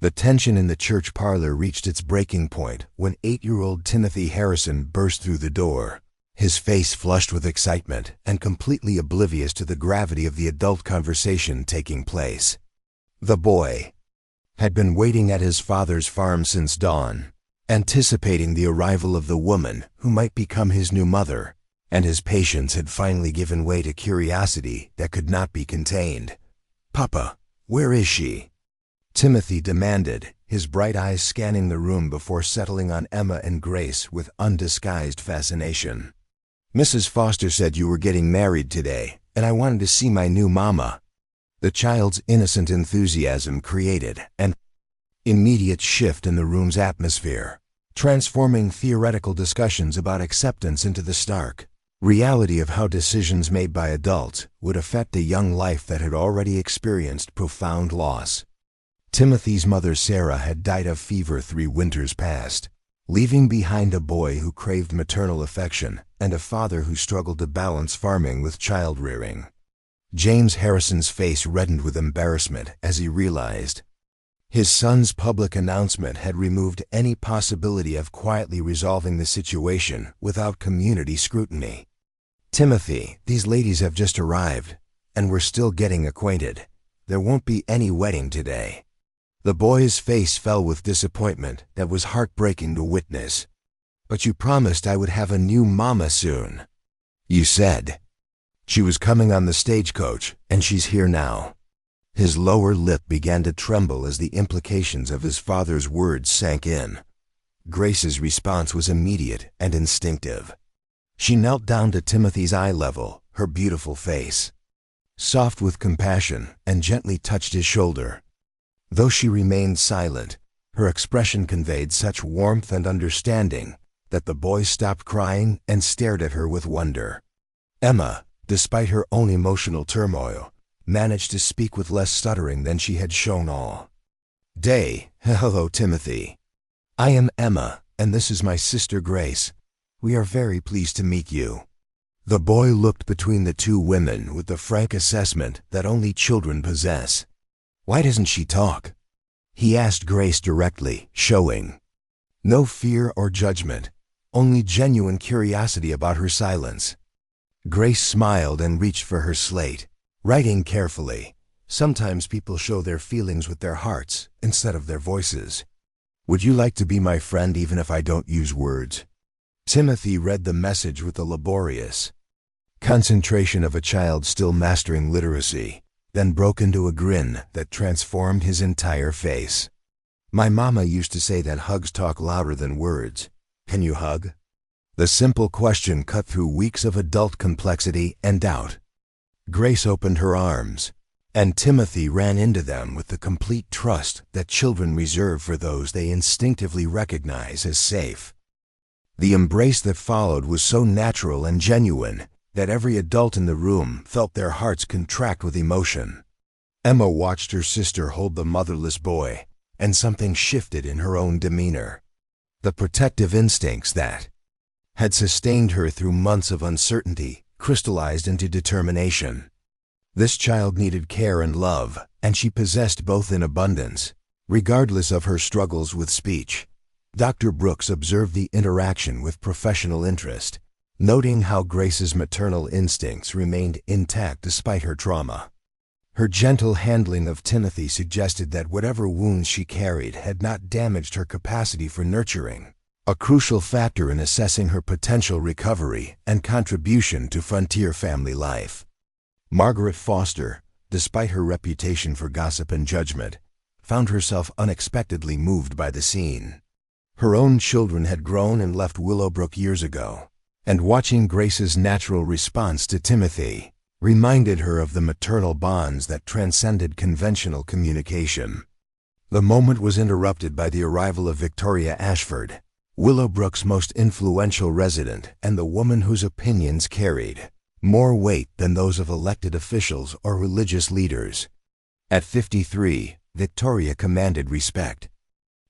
The tension in the church parlor reached its breaking point when 8-year-old Timothy Harrison burst through the door, his face flushed with excitement and completely oblivious to the gravity of the adult conversation taking place. The boy had been waiting at his father's farm since dawn, anticipating the arrival of the woman who might become his new mother, and his patience had finally given way to curiosity that could not be contained. "Papa, where is she?" Timothy demanded, his bright eyes scanning the room before settling on Emma and Grace with undisguised fascination. "Mrs. Foster said you were getting married today, and I wanted to see my new mama." The child's innocent enthusiasm created an immediate shift in the room's atmosphere, transforming theoretical discussions about acceptance into the stark reality of how decisions made by adults would affect a young life that had already experienced profound loss. Timothy's mother Sarah had died of fever 3 winters past, leaving behind a boy who craved maternal affection and a father who struggled to balance farming with child-rearing. James Harrison's face reddened with embarrassment as he realized his son's public announcement had removed any possibility of quietly resolving the situation without community scrutiny. "Timothy, these ladies have just arrived, and we're still getting acquainted. There won't be any wedding today." The boy's face fell with disappointment that was heartbreaking to witness. "But you promised I would have a new mama soon." "You said she was coming on the stagecoach, and she's here now." His lower lip began to tremble as the implications of his father's words sank in. Grace's response was immediate and instinctive. She knelt down to Timothy's eye level, her beautiful face soft with compassion, and gently touched his shoulder. Though she remained silent, her expression conveyed such warmth and understanding that the boy stopped crying and stared at her with wonder. Emma, despite her own emotional turmoil, managed to speak with less stuttering than she had shown all day. "Hello, Timothy. I am Emma, and this is my sister Grace. We are very pleased to meet you." The boy looked between the two women with the frank assessment that only children possess. "Why doesn't she talk?" he asked Grace directly, showing no fear or judgment, only genuine curiosity about her silence. Grace smiled and reached for her slate, writing carefully. "Sometimes people show their feelings with their hearts instead of their voices. Would you like to be my friend even if I don't use words?" Timothy read the message with the laborious concentration of a child still mastering literacy, then broke into a grin that transformed his entire face. "My mama used to say that hugs talk louder than words. Can you hug?" The simple question cut through weeks of adult complexity and doubt. Grace opened her arms, and Timothy ran into them with the complete trust that children reserve for those they instinctively recognize as safe. The embrace that followed was so natural and genuine that every adult in the room felt their hearts contract with emotion. Emma watched her sister hold the motherless boy, and something shifted in her own demeanor. The protective instincts that had sustained her through months of uncertainty crystallized into determination. This child needed care and love, and she possessed both in abundance, regardless of her struggles with speech. Dr. Brooks observed the interaction with professional interest, noting how Grace's maternal instincts remained intact despite her trauma. Her gentle handling of Timothy suggested that whatever wounds she carried had not damaged her capacity for nurturing, a crucial factor in assessing her potential recovery and contribution to frontier family life. Margaret Foster, despite her reputation for gossip and judgment, found herself unexpectedly moved by the scene. Her own children had grown and left Willowbrook years ago, and watching Grace's natural response to Timothy reminded her of the maternal bonds that transcended conventional communication. The moment was interrupted by the arrival of Victoria Ashford, Willowbrook's most influential resident and the woman whose opinions carried more weight than those of elected officials or religious leaders. At 53, Victoria commanded respect.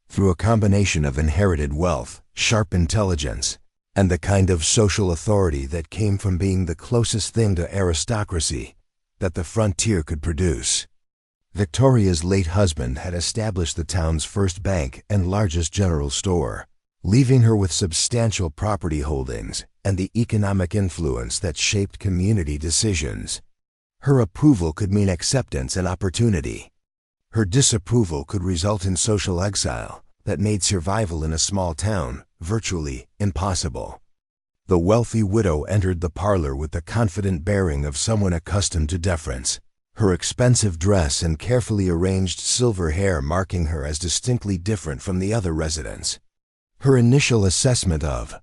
Through a combination of inherited wealth, sharp intelligence, and the kind of social authority that came from being the closest thing to aristocracy that the frontier could produce. Victoria's late husband had established the town's first bank and largest general store, leaving her with substantial property holdings and the economic influence that shaped community decisions. Her approval could mean acceptance and opportunity. Her disapproval could result in social exile that made survival in a small town virtually impossible. The wealthy widow entered the parlor with the confident bearing of someone accustomed to deference, her expensive dress and carefully arranged silver hair marking her as distinctly different from the other residents. Her initial assessment of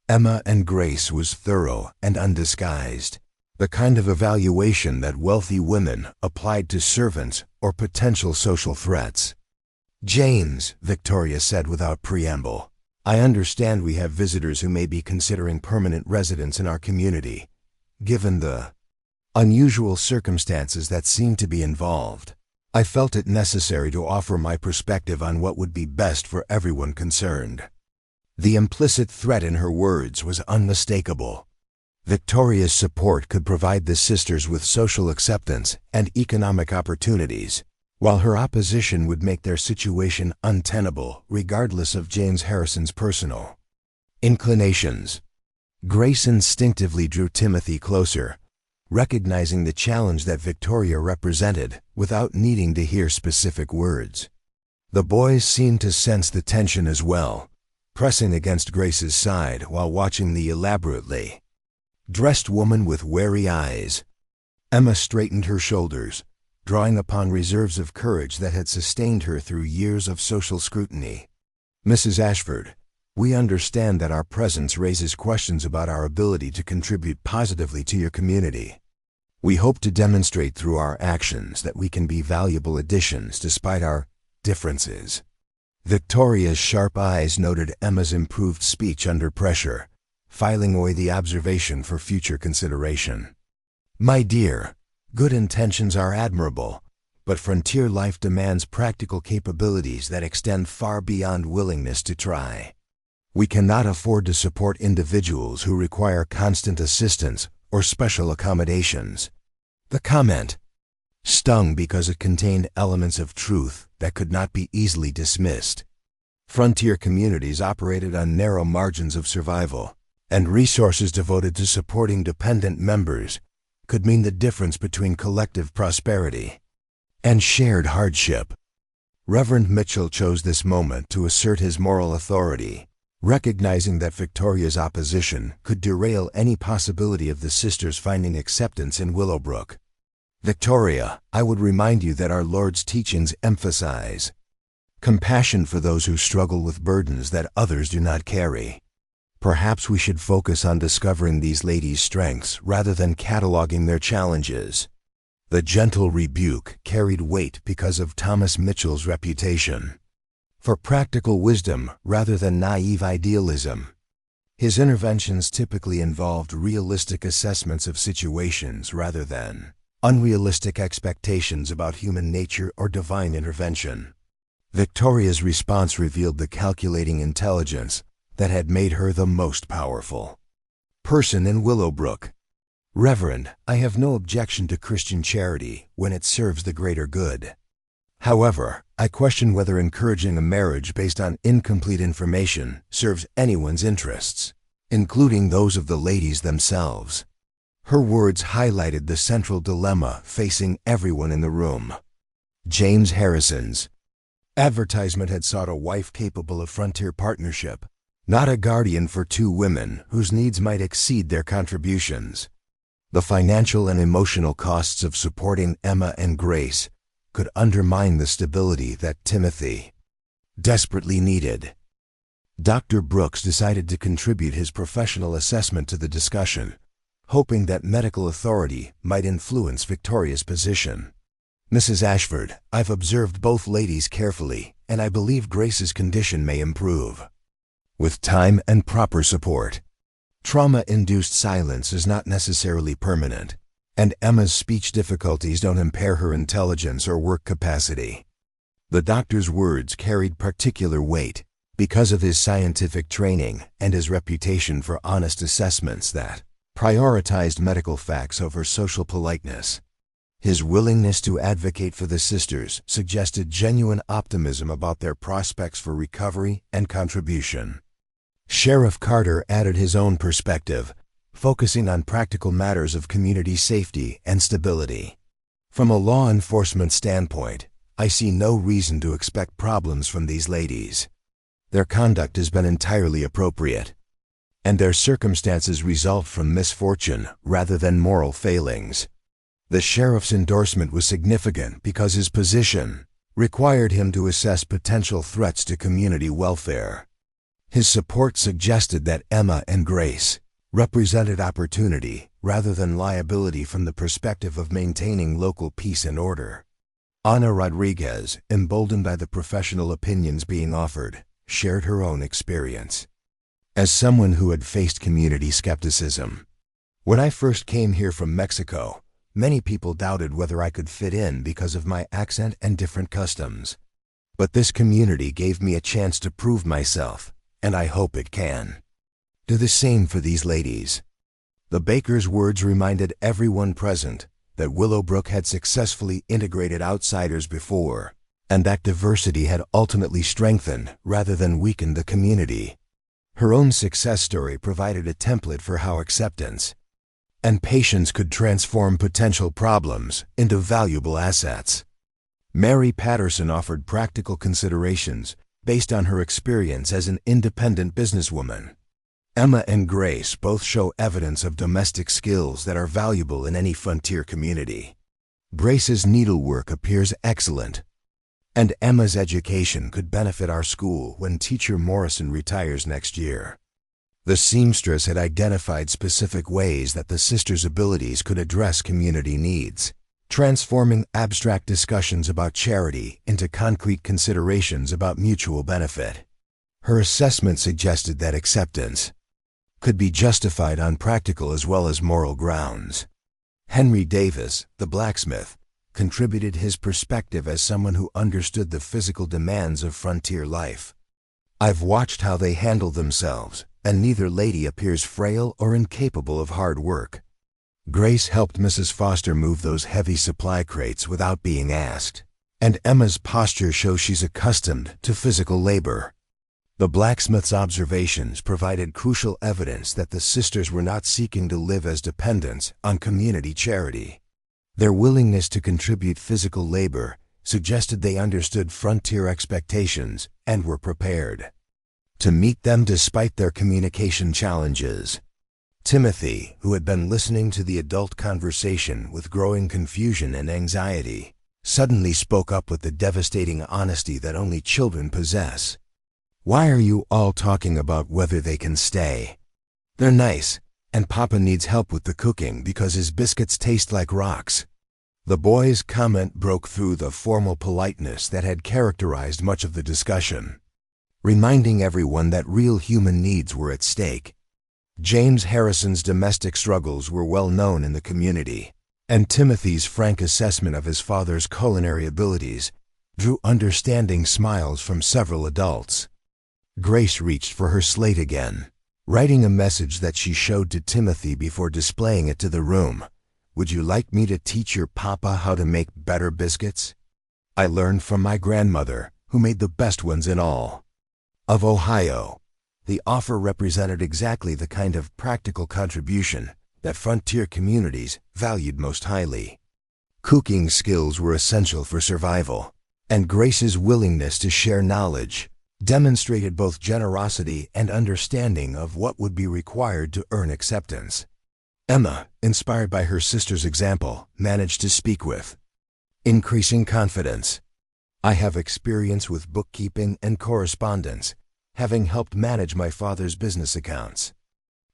Emma and Grace was thorough and undisguised, the kind of evaluation that wealthy women applied to servants or potential social threats. "James," Victoria said without preamble, "I understand we have visitors who may be considering permanent residence in our community, given the unusual circumstances that seem to be involved. I felt it necessary to offer my perspective on what would be best for everyone concerned." The implicit threat in her words was unmistakable. Victoria's support could provide the sisters with social acceptance and economic opportunities, while her opposition would make their situation untenable regardless of James Harrison's personal inclinations. Grace instinctively drew Timothy closer, recognizing the challenge that Victoria represented without needing to hear specific words. The boys seemed to sense the tension as well, pressing against Grace's side while watching the elaborately dressed woman with wary eyes. Emma straightened her shoulders, drawing upon reserves of courage that had sustained her through years of social scrutiny. "Mrs. Ashford, we understand that our presence raises questions about our ability to contribute positively to your community. We hope to demonstrate through our actions that we can be valuable additions despite our differences." Victoria's sharp eyes noted Emma's improved speech under pressure, filing away the observation for future consideration. "My dear, good intentions are admirable, but frontier life demands practical capabilities that extend far beyond willingness to try. We cannot afford to support individuals who require constant assistance or special accommodations." The comment stung because it contained elements of truth that could not be easily dismissed. Frontier communities operated on narrow margins of survival, and resources devoted to supporting dependent members could mean the difference between collective prosperity and shared hardship. Reverend Mitchell chose this moment to assert his moral authority, recognizing that Victoria's opposition could derail any possibility of the sisters finding acceptance in Willowbrook. "Victoria, I would remind you that our Lord's teachings emphasize compassion for those who struggle with burdens that others do not carry. Perhaps we should focus on discovering these ladies' strengths rather than cataloging their challenges." The gentle rebuke carried weight because of Thomas Mitchell's reputation for practical wisdom rather than naive idealism. His interventions typically involved realistic assessments of situations rather than unrealistic expectations about human nature or divine intervention. Victoria's response revealed the calculating intelligence that had made her the most powerful person in Willowbrook. "Reverend, I have no objection to Christian charity when it serves the greater good. However, I question whether encouraging a marriage based on incomplete information serves anyone's interests, including those of the ladies themselves." Her words highlighted the central dilemma facing everyone in the room. James Harrison's advertisement had sought a wife capable of frontier partnership, not a guardian for two women whose needs might exceed their contributions. The financial and emotional costs of supporting Emma and Grace could undermine the stability that Timothy desperately needed. Dr. Brooks decided to contribute his professional assessment to the discussion, hoping that medical authority might influence Victoria's position. Mrs. Ashford, I've observed both ladies carefully, and I believe Grace's condition may improve with time and proper support. Trauma-induced silence is not necessarily permanent, and Emma's speech difficulties don't impair her intelligence or work capacity. The doctor's words carried particular weight because of his scientific training and his reputation for honest assessments that prioritized medical facts over social politeness. His willingness to advocate for the sisters suggested genuine optimism about their prospects for recovery and contribution. Sheriff Carter added his own perspective, focusing on practical matters of community safety and stability. From a law enforcement standpoint, I see no reason to expect problems from these ladies. Their conduct has been entirely appropriate, and their circumstances result from misfortune rather than moral failings. The sheriff's endorsement was significant because his position required him to assess potential threats to community welfare. His support suggested that Emma and Grace represented opportunity rather than liability from the perspective of maintaining local peace and order. Ana Rodriguez, emboldened by the professional opinions being offered, shared her own experience. As someone who had faced community skepticism, when I first came here from Mexico, many people doubted whether I could fit in because of my accent and different customs. But this community gave me a chance to prove myself, and I hope it can. Do the same for these ladies. The baker's words reminded everyone present that Willowbrook had successfully integrated outsiders before, and that diversity had ultimately strengthened rather than weakened the community. Her own success story provided a template for how acceptance and patience could transform potential problems into valuable assets. Mary Patterson offered practical considerations based on her experience as an independent businesswoman. Emma and Grace both show evidence of domestic skills that are valuable in any frontier community. Grace's needlework appears excellent, and Emma's education could benefit our school when Teacher Morrison retires next year. The seamstress had identified specific ways that the sisters' abilities could address community needs, transforming abstract discussions about charity into concrete considerations about mutual benefit. Her assessment suggested that acceptance could be justified on practical as well as moral grounds. Henry Davis, the blacksmith, contributed his perspective as someone who understood the physical demands of frontier life. I've watched how they handle themselves, and neither lady appears frail or incapable of hard work. Grace helped Mrs. Foster move those heavy supply crates without being asked, and Emma's posture shows she's accustomed to physical labor. The blacksmith's observations provided crucial evidence that the sisters were not seeking to live as dependents on community charity. Their willingness to contribute physical labor suggested they understood frontier expectations and were prepared to meet them despite their communication challenges. Timothy, who had been listening to the adult conversation with growing confusion and anxiety, suddenly spoke up with the devastating honesty that only children possess. "Why are you all talking about whether they can stay? They're nice, and Papa needs help with the cooking because his biscuits taste like rocks." The boy's comment broke through the formal politeness that had characterized much of the discussion, reminding everyone that real human needs were at stake. James Harrison's domestic struggles were well known in the community, and Timothy's frank assessment of his father's culinary abilities drew understanding smiles from several adults. Grace reached for her slate again, writing a message that she showed to Timothy before displaying it to the room. "Would you like me to teach your papa how to make better biscuits? I learned from my grandmother, who made the best ones in all of Ohio." The offer represented exactly the kind of practical contribution that frontier communities valued most highly. Cooking skills were essential for survival, and Grace's willingness to share knowledge demonstrated both generosity and understanding of what would be required to earn acceptance. Emma, inspired by her sister's example, managed to speak with increasing confidence. "I have experience with bookkeeping and correspondence, having helped manage my father's business accounts.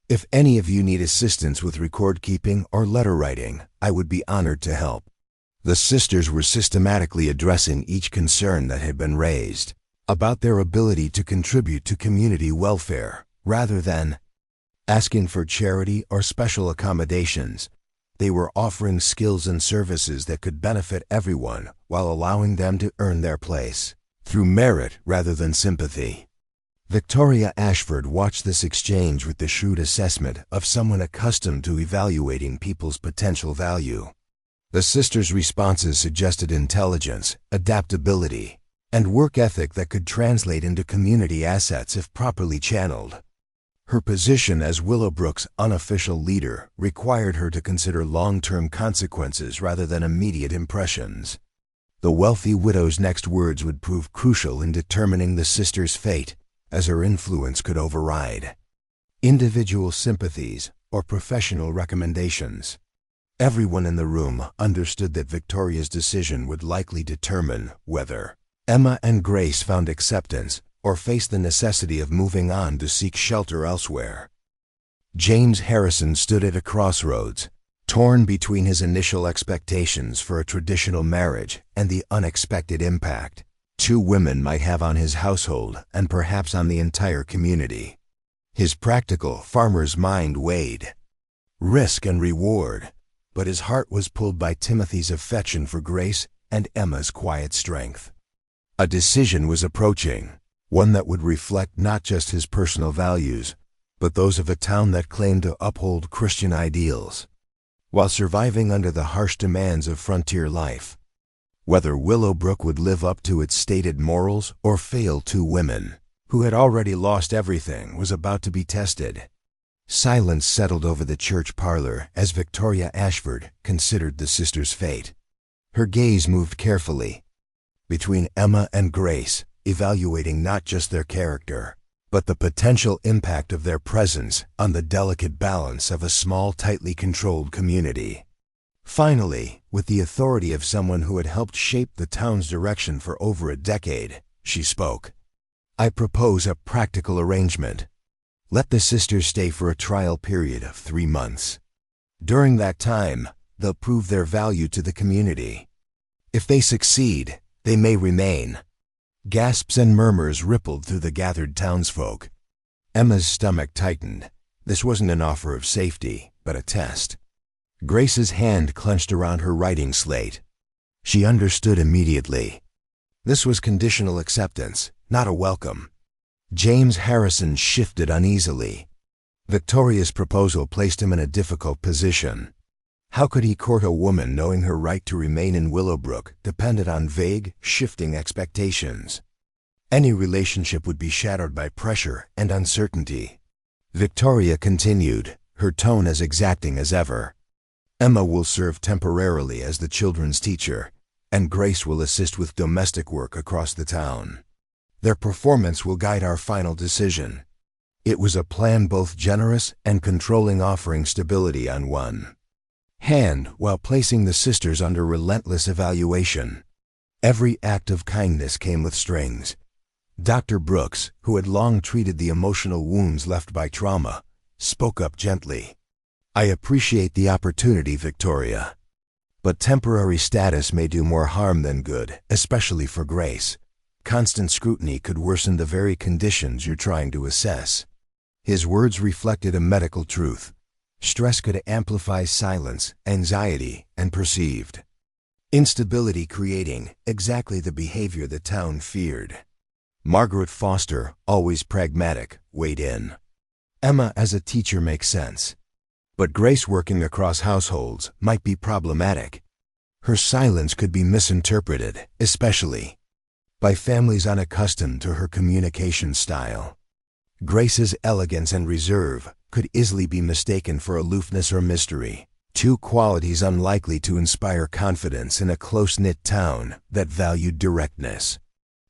If any of you need assistance with record keeping or letter writing, I would be honored to help." The sisters were systematically addressing each concern that had been raised about their ability to contribute to community welfare, rather than asking for charity or special accommodations. They were offering skills and services that could benefit everyone while allowing them to earn their place through merit rather than sympathy. Victoria Ashford watched this exchange with the shrewd assessment of someone accustomed to evaluating people's potential value. The sisters' responses suggested intelligence, adaptability, and work ethic that could translate into community assets if properly channeled. Her position as Willowbrook's unofficial leader required her to consider long-term consequences rather than immediate impressions. The wealthy widow's next words would prove crucial in determining the sisters' fate, as her influence could override individual sympathies or professional recommendations. Everyone in the room understood that Victoria's decision would likely determine whether Emma and Grace found acceptance or faced the necessity of moving on to seek shelter elsewhere. James Harrison stood at a crossroads, torn between his initial expectations for a traditional marriage and the unexpected impact two women might have on his household and perhaps on the entire community. His practical farmer's mind weighed risk and reward, but his heart was pulled by Timothy's affection for Grace and Emma's quiet strength. A decision was approaching, one that would reflect not just his personal values, but those of a town that claimed to uphold Christian ideals, while surviving under the harsh demands of frontier life. Whether Willowbrook would live up to its stated morals or fail two women, who had already lost everything, was about to be tested. Silence settled over the church parlor as Victoria Ashford considered the sisters' fate. Her gaze moved carefully between Emma and Grace, evaluating not just their character, but the potential impact of their presence on the delicate balance of a small, tightly controlled community. Finally, with the authority of someone who had helped shape the town's direction for over a decade, she spoke. "I propose a practical arrangement. Let the sisters stay for a trial period of 3 months. During that time, they'll prove their value to the community. If they succeed, they may remain." Gasps and murmurs rippled through the gathered townsfolk. Emma's stomach tightened. This wasn't an offer of safety, but a test. Grace's hand clenched around her writing slate. She understood immediately. This was conditional acceptance, not a welcome. James Harrison shifted uneasily. Victoria's proposal placed him in a difficult position. How could he court a woman knowing her right to remain in Willowbrook depended on vague, shifting expectations? Any relationship would be shattered by pressure and uncertainty. Victoria continued, her tone as exacting as ever. "Emma will serve temporarily as the children's teacher, and Grace will assist with domestic work across the town. Their performance will guide our final decision." It was a plan both generous and controlling, offering stability on one hand while placing the sisters under relentless evaluation. Every act of kindness came with strings. Dr. Brooks, who had long treated the emotional wounds left by trauma, spoke up gently. "I appreciate the opportunity, Victoria, but temporary status may do more harm than good, especially for Grace. Constant scrutiny could worsen the very conditions you're trying to assess." His words reflected a medical truth. Stress could amplify silence, anxiety, and perceived instability, creating exactly the behavior the town feared. Margaret Foster, always pragmatic, weighed in. "Emma as a teacher makes sense, but Grace working across households might be problematic. Her silence could be misinterpreted, especially by families unaccustomed to her communication style. Grace's elegance and reserve could easily be mistaken for aloofness or mystery, two qualities unlikely to inspire confidence in a close-knit town that valued directness.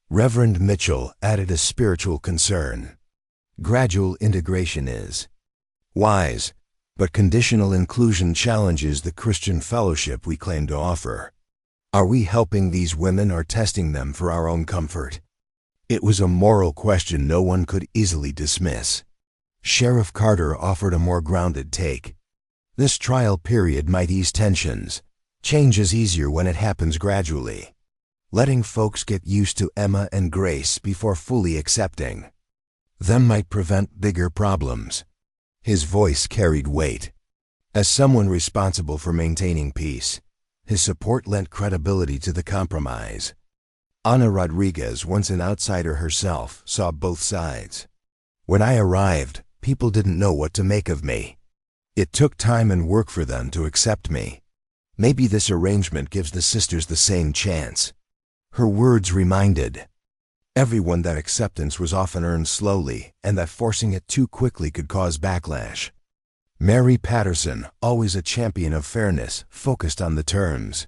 Reverend Mitchell added a spiritual concern. Gradual integration is wise, but conditional inclusion challenges the Christian fellowship we claim to offer. Are we helping these women or testing them for our own comfort? It was a moral question no one could easily dismiss. Sheriff Carter offered a more grounded take. This trial period might ease tensions. Change is easier when it happens gradually. Letting folks get used to Emma and Grace before fully accepting them might prevent bigger problems. His voice carried weight. As someone responsible for maintaining peace, his support lent credibility to the compromise. Ana Rodriguez, once an outsider herself, saw both sides. When I arrived, people didn't know what to make of me. It took time and work for them to accept me. Maybe this arrangement gives the sisters the same chance. Her words reminded everyone that acceptance was often earned slowly and that forcing it too quickly could cause backlash. Mary Patterson, always a champion of fairness, focused on the terms.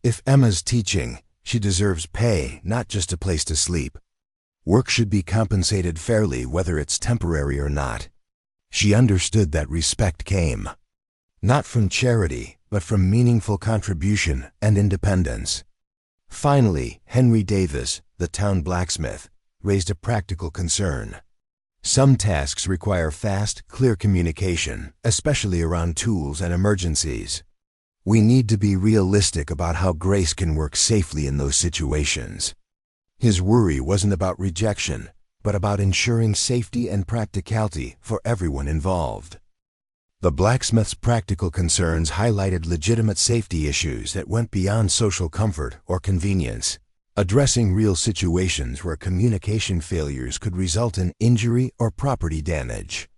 If Emma's teaching, she deserves pay, not just a place to sleep. Work should be compensated fairly whether it's temporary or not. She understood that respect came not from charity, but from meaningful contribution and independence. Finally, Henry Davis, the town blacksmith, raised a practical concern. Some tasks require fast, clear communication, especially around tools and emergencies. We need to be realistic about how Grace can work safely in those situations. His worry wasn't about rejection, but about ensuring safety and practicality for everyone involved. The blacksmith's practical concerns highlighted legitimate safety issues that went beyond social comfort or convenience, addressing real situations where communication failures could result in injury or property damage.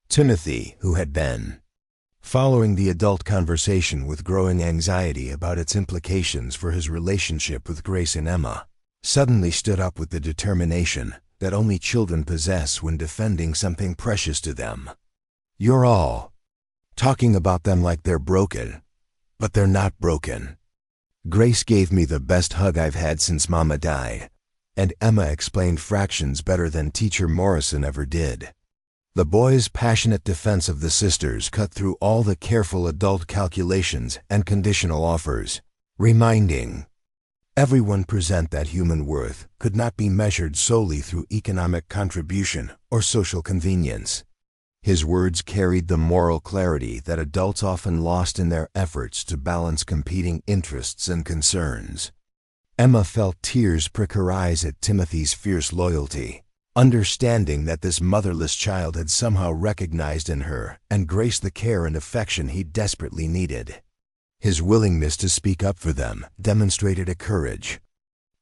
Timothy, who had been following the adult conversation with growing anxiety about its implications for his relationship with Grace and Emma, suddenly stood up with the determination that only children possess when defending something precious to them. You're all talking about them like they're broken, but they're not broken. Grace gave me the best hug I've had since Mama died, and Emma explained fractions better than Teacher Morrison ever did. The boy's passionate defense of the sisters cut through all the careful adult calculations and conditional offers, reminding everyone present that human worth could not be measured solely through economic contribution or social convenience. His words carried the moral clarity that adults often lost in their efforts to balance competing interests and concerns. Emma felt tears prick her eyes at Timothy's fierce loyalty, understanding that this motherless child had somehow recognized in her and Grace the care and affection he desperately needed. His willingness to speak up for them demonstrated a courage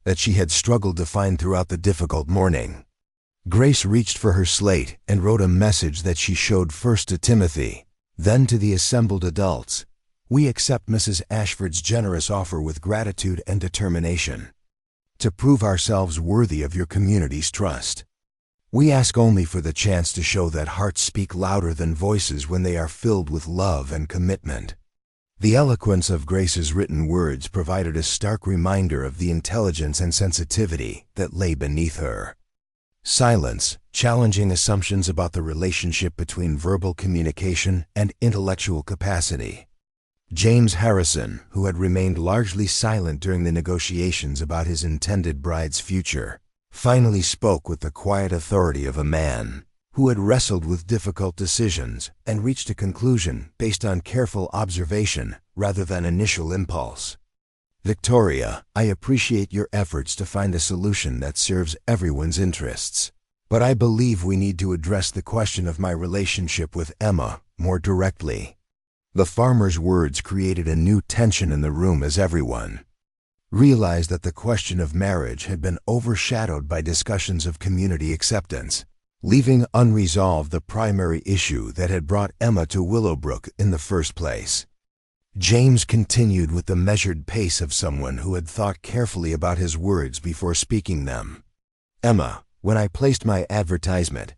that she had struggled to find throughout the difficult morning. Grace reached for her slate and wrote a message that she showed first to Timothy, then to the assembled adults. We accept Mrs. Ashford's generous offer with gratitude and determination to prove ourselves worthy of your community's trust. We ask only for the chance to show that hearts speak louder than voices when they are filled with love and commitment. The eloquence of Grace's written words provided a stark reminder of the intelligence and sensitivity that lay beneath her. Silence, challenging assumptions about the relationship between verbal communication and intellectual capacity. James Harrison, who had remained largely silent during the negotiations about his intended bride's future, finally spoke with the quiet authority of a man who had wrestled with difficult decisions and reached a conclusion based on careful observation rather than initial impulse. Victoria, I appreciate your efforts to find a solution that serves everyone's interests, but I believe we need to address the question of my relationship with Emma more directly. The farmer's words created a new tension in the room as everyone realized that the question of marriage had been overshadowed by discussions of community acceptance, leaving unresolved the primary issue that had brought Emma to Willowbrook in the first place. James continued with the measured pace of someone who had thought carefully about his words before speaking them. Emma, when I placed my advertisement,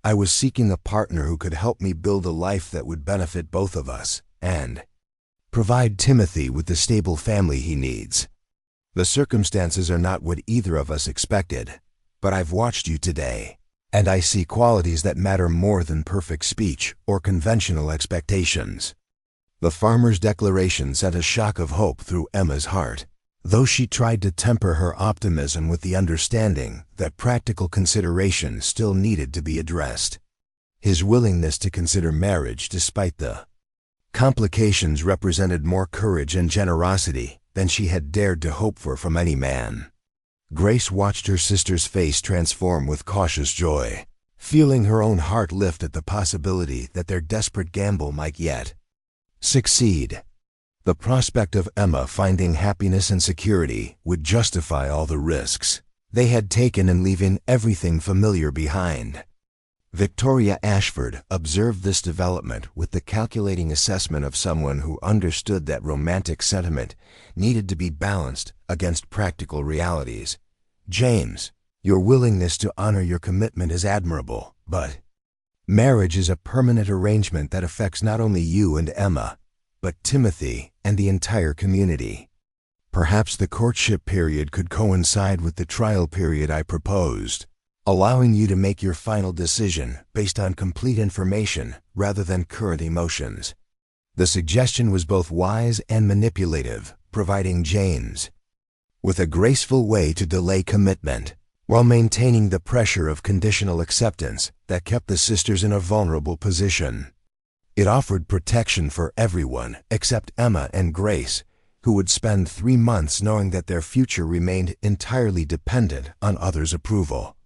I was seeking a partner who could help me build a life that would benefit both of us and provide Timothy with the stable family he needs. The circumstances are not what either of us expected, but I've watched you today, and I see qualities that matter more than perfect speech or conventional expectations. The farmer's declaration sent a shock of hope through Emma's heart, though she tried to temper her optimism with the understanding that practical considerations still needed to be addressed. His willingness to consider marriage despite the complications represented more courage and generosity than she had dared to hope for from any man. Grace watched her sister's face transform with cautious joy, feeling her own heart lift at the possibility that their desperate gamble might yet succeed. The prospect of Emma finding happiness and security would justify all the risks they had taken in leaving everything familiar behind. Victoria Ashford observed this development with the calculating assessment of someone who understood that romantic sentiment needed to be balanced against practical realities. James, your willingness to honor your commitment is admirable, but marriage is a permanent arrangement that affects not only you and Emma, but Timothy and the entire community. Perhaps the courtship period could coincide with the trial period I proposed, allowing you to make your final decision based on complete information rather than current emotions. The suggestion was both wise and manipulative, providing James with a graceful way to delay commitment while maintaining the pressure of conditional acceptance that kept the sisters in a vulnerable position. It offered protection for everyone except Emma and Grace, who would spend 3 months knowing that their future remained entirely dependent on others' approval.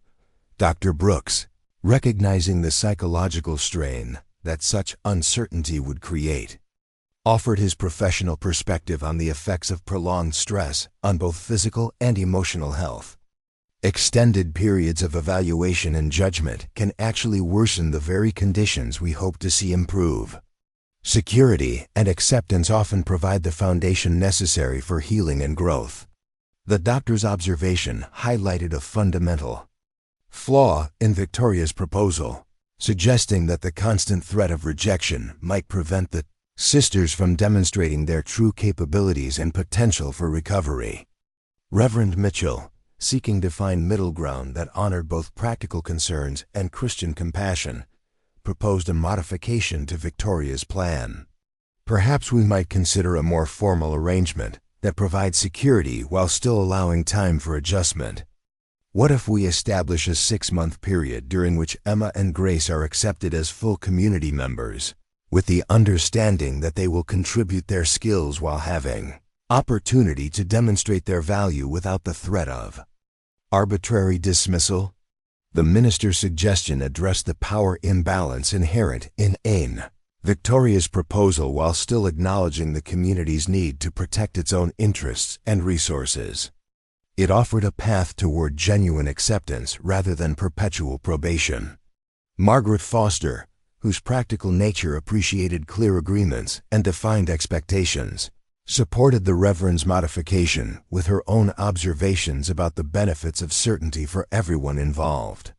Dr. Brooks, recognizing the psychological strain that such uncertainty would create, offered his professional perspective on the effects of prolonged stress on both physical and emotional health. Extended periods of evaluation and judgment can actually worsen the very conditions we hope to see improve. Security and acceptance often provide the foundation necessary for healing and growth. The doctor's observation highlighted a fundamental flaw in Victoria's proposal, suggesting that the constant threat of rejection might prevent the sisters from demonstrating their true capabilities and potential for recovery. Reverend Mitchell, seeking to find middle ground that honored both practical concerns and Christian compassion, proposed a modification to Victoria's plan. Perhaps we might consider a more formal arrangement that provides security while still allowing time for adjustment. What if we establish a 6-month period during which Emma and Grace are accepted as full community members, with the understanding that they will contribute their skills while having opportunity to demonstrate their value without the threat of arbitrary dismissal? The minister's suggestion addressed the power imbalance inherent in Victoria's proposal while still acknowledging the community's need to protect its own interests and resources. It offered a path toward genuine acceptance rather than perpetual probation. Margaret Foster, whose practical nature appreciated clear agreements and defined expectations, supported the Reverend's modification with her own observations about the benefits of certainty for everyone involved.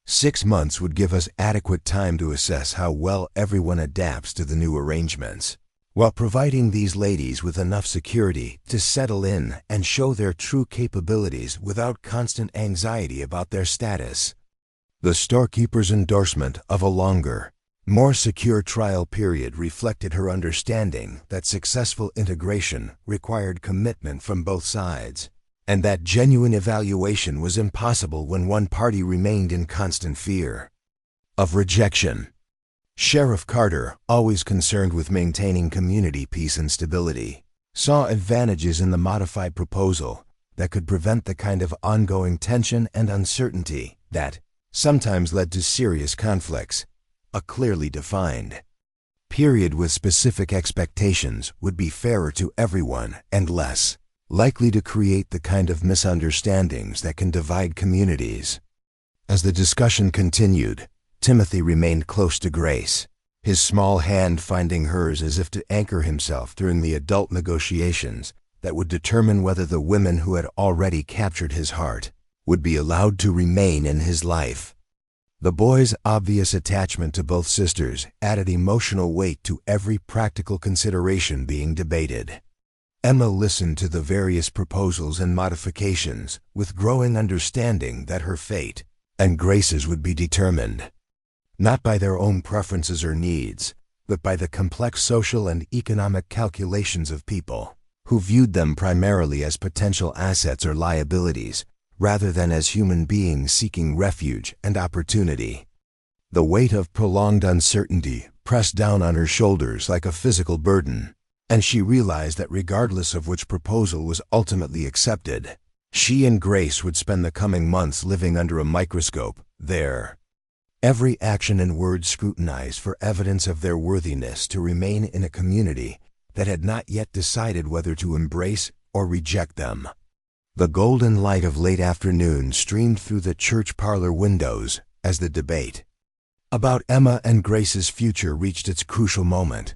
6 months would give us adequate time to assess how well everyone adapts to the new arrangements, while providing these ladies with enough security to settle in and show their true capabilities without constant anxiety about their status. The storekeeper's endorsement of a longer, more secure trial period reflected her understanding that successful integration required commitment from both sides, and that genuine evaluation was impossible when one party remained in constant fear of rejection. Sheriff Carter, always concerned with maintaining community peace and stability, saw advantages in the modified proposal that could prevent the kind of ongoing tension and uncertainty that sometimes led to serious conflicts. A clearly defined period with specific expectations would be fairer to everyone and less likely to create the kind of misunderstandings that can divide communities. As the discussion continued, Timothy remained close to Grace, his small hand finding hers as if to anchor himself during the adult negotiations that would determine whether the women who had already captured his heart would be allowed to remain in his life. The boys' obvious attachment to both sisters added emotional weight to every practical consideration being debated. Emma listened to the various proposals and modifications with growing understanding that her fate and Grace's would be determined not by their own preferences or needs, but by the complex social and economic calculations of people who viewed them primarily as potential assets or liabilities, rather than as human beings seeking refuge and opportunity. The weight of prolonged uncertainty pressed down on her shoulders like a physical burden, and she realized that regardless of which proposal was ultimately accepted, she and Grace would spend the coming months living under a microscope there. Every action and word scrutinized for evidence of their worthiness to remain in a community that had not yet decided whether to embrace or reject them. The golden light of late afternoon streamed through the church parlor windows as the debate about Emma and Grace's future reached its crucial moment.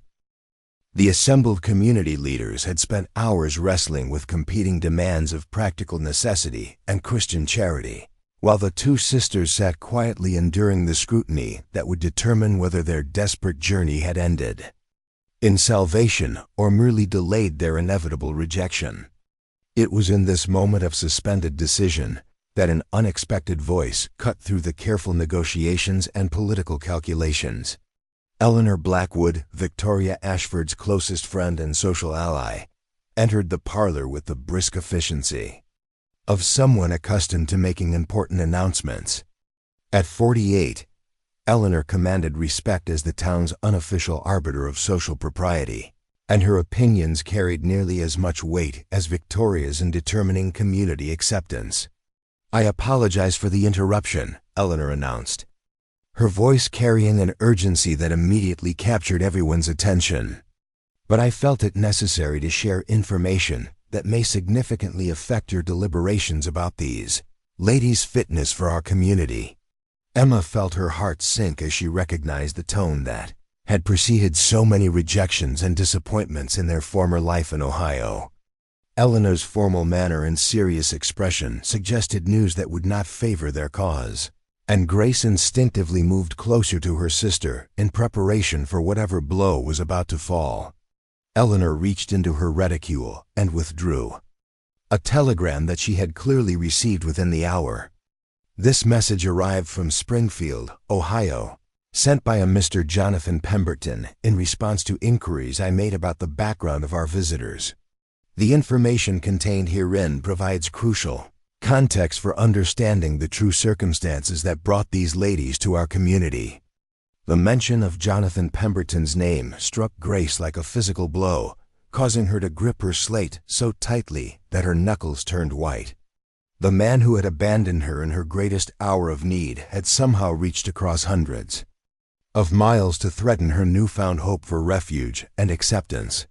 The assembled community leaders had spent hours wrestling with competing demands of practical necessity and Christian charity, while the two sisters sat quietly enduring the scrutiny that would determine whether their desperate journey had ended in salvation or merely delayed their inevitable rejection. It was in this moment of suspended decision that an unexpected voice cut through the careful negotiations and political calculations. Eleanor Blackwood, Victoria Ashford's closest friend and social ally, entered the parlor with the brisk efficiency of someone accustomed to making important announcements. At 48, Eleanor commanded respect as the town's unofficial arbiter of social propriety, and her opinions carried nearly as much weight as Victoria's in determining community acceptance. "I apologize for the interruption," Eleanor announced, her voice carrying an urgency that immediately captured everyone's attention. "But I felt it necessary to share information that may significantly affect your deliberations about these ladies' fitness for our community." Emma felt her heart sink as she recognized the tone that had preceded so many rejections and disappointments in their former life in Ohio. Eleanor's formal manner and serious expression suggested news that would not favor their cause, and Grace instinctively moved closer to her sister in preparation for whatever blow was about to fall. Eleanor reached into her reticule and withdrew a telegram that she had clearly received within the hour. This message arrived from Springfield, Ohio, sent by a Mr. Jonathan Pemberton in response to inquiries I made about the background of our visitors. The information contained herein provides crucial context for understanding the true circumstances that brought these ladies to our community. The mention of Jonathan Pemberton's name struck Grace like a physical blow, causing her to grip her slate so tightly that her knuckles turned white. The man who had abandoned her in her greatest hour of need had somehow reached across hundreds of miles to threaten her newfound hope for refuge and acceptance.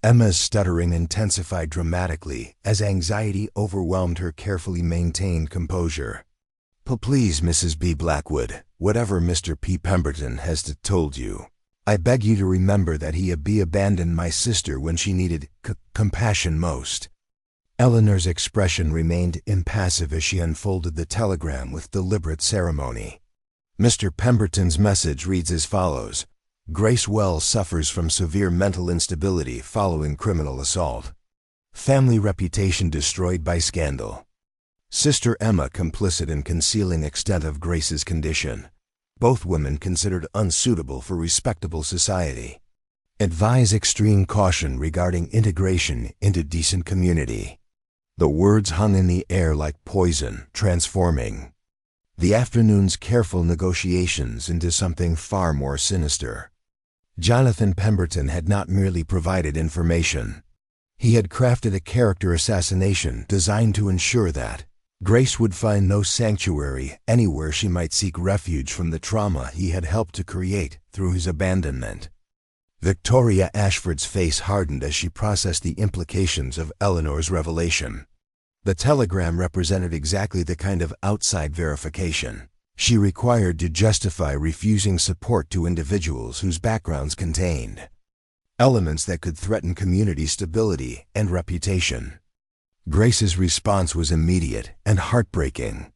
Emma's stuttering intensified dramatically as anxiety overwhelmed her carefully maintained composure. "Please, Mrs. B. Blackwood, whatever Mr. P. Pemberton has told you, I beg you to remember that he abandoned my sister when she needed compassion most." Eleanor's expression remained impassive as she unfolded the telegram with deliberate ceremony. Mr. Pemberton's message reads as follows: "Grace Wells suffers from severe mental instability following criminal assault. Family reputation destroyed by scandal. Sister Emma complicit in concealing extent of Grace's condition. Both women considered unsuitable for respectable society. Advise extreme caution regarding integration into decent community." The words hung in the air like poison, transforming the afternoon's careful negotiations into something far more sinister. Jonathan Pemberton had not merely provided information. He had crafted a character assassination designed to ensure that Grace would find no sanctuary anywhere she might seek refuge from the trauma he had helped to create through his abandonment. Victoria Ashford's face hardened as she processed the implications of Eleanor's revelation. The telegram represented exactly the kind of outside verification she required to justify refusing support to individuals whose backgrounds contained elements that could threaten community stability and reputation. Grace's response was immediate and heartbreaking.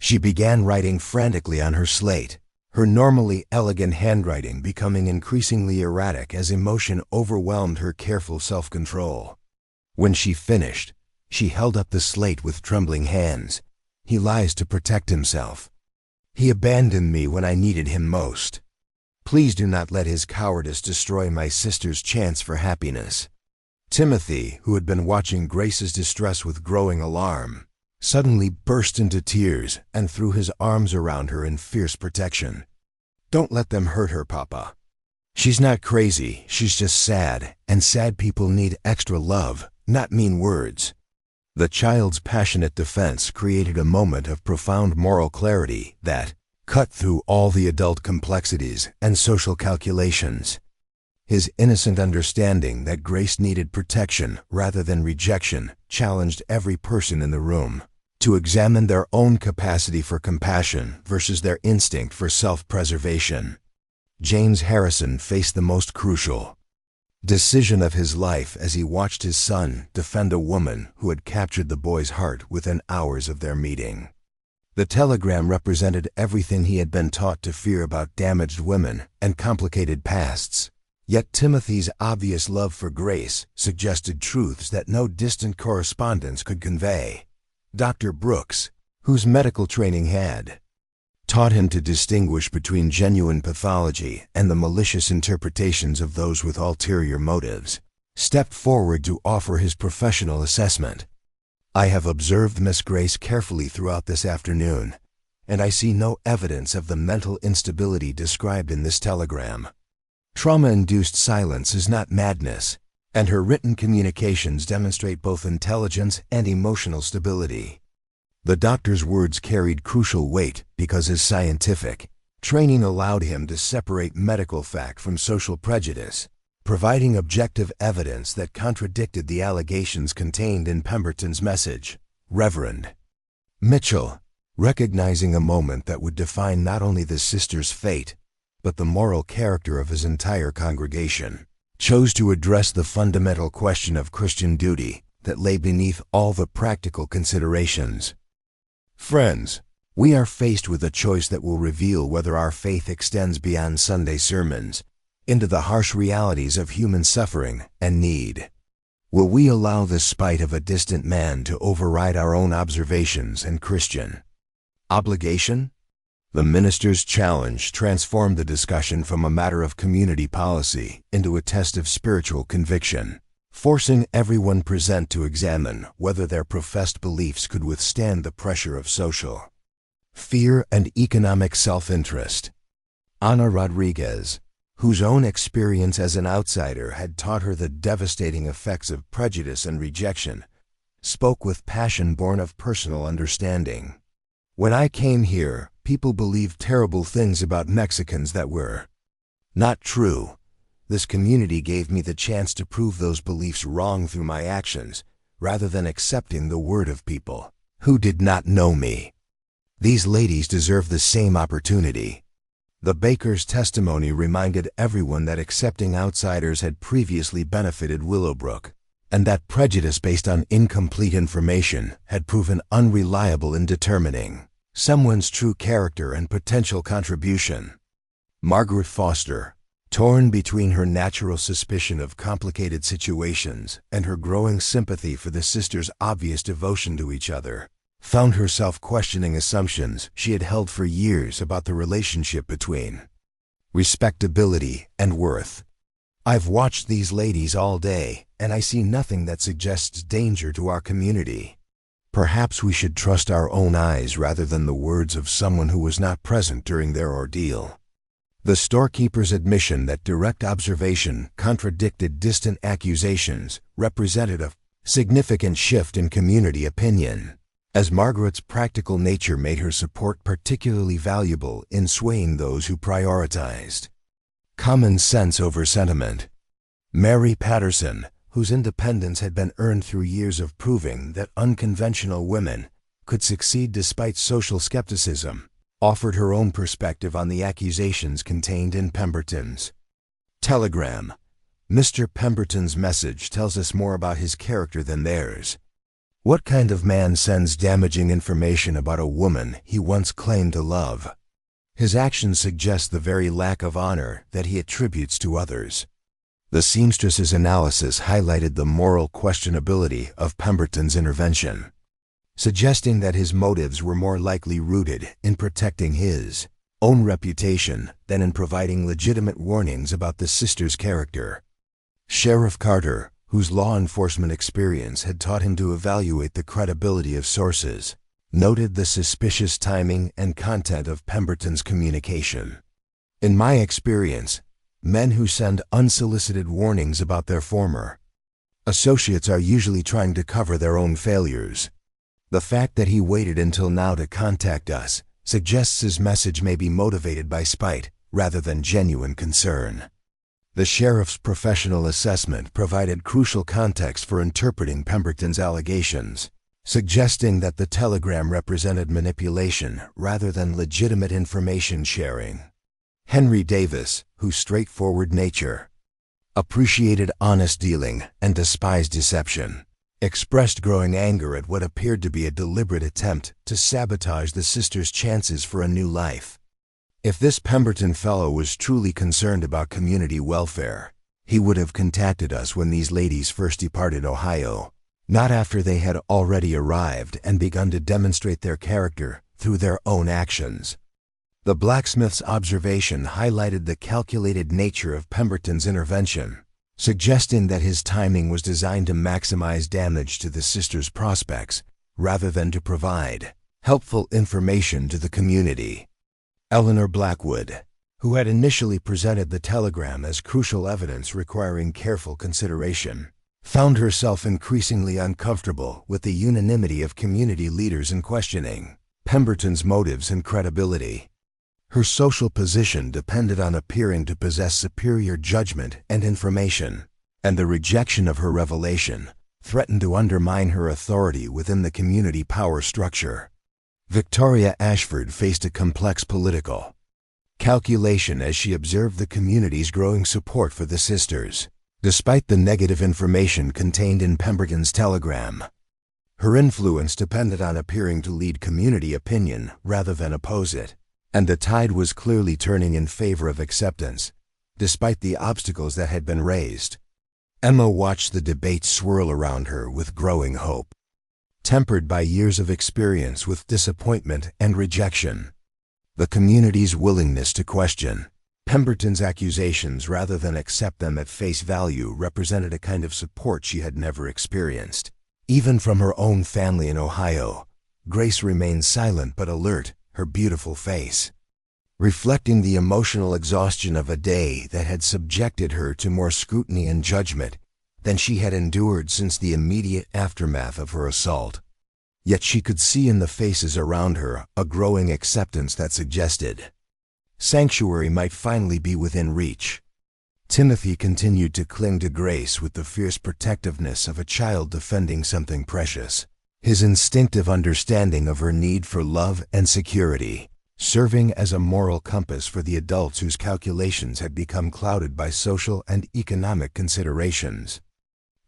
She began writing frantically on her slate, her normally elegant handwriting becoming increasingly erratic as emotion overwhelmed her careful self-control. When she finished, she held up the slate with trembling hands. "He lies to protect himself. He abandoned me when I needed him most. Please do not let his cowardice destroy my sister's chance for happiness." Timothy, who had been watching Grace's distress with growing alarm, suddenly burst into tears and threw his arms around her in fierce protection. "Don't let them hurt her, Papa. She's not crazy, she's just sad, and sad people need extra love, not mean words." The child's passionate defense created a moment of profound moral clarity that cut through all the adult complexities and social calculations. His innocent understanding that Grace needed protection rather than rejection challenged every person in the room to examine their own capacity for compassion versus their instinct for self-preservation. James Harrison faced the most crucial decision of his life as he watched his son defend a woman who had captured the boy's heart within hours of their meeting. The telegram represented everything he had been taught to fear about damaged women and complicated pasts. Yet Timothy's obvious love for Grace suggested truths that no distant correspondence could convey. Dr. Brooks, whose medical training had taught him to distinguish between genuine pathology and the malicious interpretations of those with ulterior motives, stepped forward to offer his professional assessment. "I have observed Miss Grace carefully throughout this afternoon, and I see no evidence of the mental instability described in this telegram. Trauma-induced silence is not madness, and her written communications demonstrate both intelligence and emotional stability." The doctor's words carried crucial weight because his scientific training allowed him to separate medical fact from social prejudice, providing objective evidence that contradicted the allegations contained in Pemberton's message. Reverend Mitchell, recognizing a moment that would define not only the sister's fate, but the moral character of his entire congregation, chose to address the fundamental question of Christian duty that lay beneath all the practical considerations. "Friends, we are faced with a choice that will reveal whether our faith extends beyond Sunday sermons into the harsh realities of human suffering and need. Will we allow the spite of a distant man to override our own observations and Christian obligation?" The minister's challenge transformed the discussion from a matter of community policy into a test of spiritual conviction, forcing everyone present to examine whether their professed beliefs could withstand the pressure of social fear and economic self-interest. Ana Rodriguez, whose own experience as an outsider had taught her the devastating effects of prejudice and rejection, spoke with passion born of personal understanding. "When I came here, people believed terrible things about Mexicans that were not true. This community gave me the chance to prove those beliefs wrong through my actions, rather than accepting the word of people who did not know me. These ladies deserve the same opportunity." The baker's testimony reminded everyone that accepting outsiders had previously benefited Willowbrook, and that prejudice based on incomplete information had proven unreliable in determining someone's true character and potential contribution. Margaret Foster, torn between her natural suspicion of complicated situations and her growing sympathy for the sisters' obvious devotion to each other, found herself questioning assumptions she had held for years about the relationship between respectability and worth. "I've watched these ladies all day, and I see nothing that suggests danger to our community. Perhaps we should trust our own eyes rather than the words of someone who was not present during their ordeal." The storekeeper's admission that direct observation contradicted distant accusations represented a significant shift in community opinion, as Margaret's practical nature made her support particularly valuable in swaying those who prioritized common sense over sentiment. Mary Patterson, whose independence had been earned through years of proving that unconventional women could succeed despite social skepticism, offered her own perspective on the accusations contained in Pemberton's telegram. "Mr. Pemberton's message tells us more about his character than theirs. What kind of man sends damaging information about a woman he once claimed to love? His actions suggest the very lack of honor that he attributes to others. The seamstress's analysis highlighted the moral questionability of Pemberton's intervention, suggesting that his motives were more likely rooted in protecting his own reputation than in providing legitimate warnings about the sister's character. Sheriff Carter, whose law enforcement experience had taught him to evaluate the credibility of sources, noted the suspicious timing and content of Pemberton's communication. In my experience, men who send unsolicited warnings about their former associates are usually trying to cover their own failures. The fact that he waited until now to contact us suggests his message may be motivated by spite rather than genuine concern. The sheriff's professional assessment provided crucial context for interpreting Pemberton's allegations, suggesting that the telegram represented manipulation rather than legitimate information sharing. Henry Davis, whose straightforward nature appreciated honest dealing and despised deception, expressed growing anger at what appeared to be a deliberate attempt to sabotage the sister's chances for a new life. If this Pemberton fellow was truly concerned about community welfare, he would have contacted us when these ladies first departed Ohio, not after they had already arrived and begun to demonstrate their character through their own actions. The blacksmith's observation highlighted the calculated nature of Pemberton's intervention, suggesting that his timing was designed to maximize damage to the sister's prospects rather than to provide helpful information to the community. Eleanor Blackwood, who had initially presented the telegram as crucial evidence requiring careful consideration, found herself increasingly uncomfortable with the unanimity of community leaders in questioning Pemberton's motives and credibility. Her social position depended on appearing to possess superior judgment and information, and the rejection of her revelation threatened to undermine her authority within the community power structure. Victoria Ashford faced a complex political calculation as she observed the community's growing support for the sisters, despite the negative information contained in Pemberton's telegram. Her influence depended on appearing to lead community opinion rather than oppose it, and the tide was clearly turning in favor of acceptance, despite the obstacles that had been raised. Emma watched the debate swirl around her with growing hope, tempered by years of experience with disappointment and rejection. The community's willingness to question Pemberton's accusations rather than accept them at face value represented a kind of support she had never experienced. Even from her own family in Ohio, Grace remained silent but alert, her beautiful face reflecting the emotional exhaustion of a day that had subjected her to more scrutiny and judgment than she had endured since the immediate aftermath of her assault. Yet she could see in the faces around her a growing acceptance that suggested sanctuary might finally be within reach. Timothy continued to cling to Grace with the fierce protectiveness of a child defending something precious, his instinctive understanding of her need for love and security serving as a moral compass for the adults whose calculations had become clouded by social and economic considerations.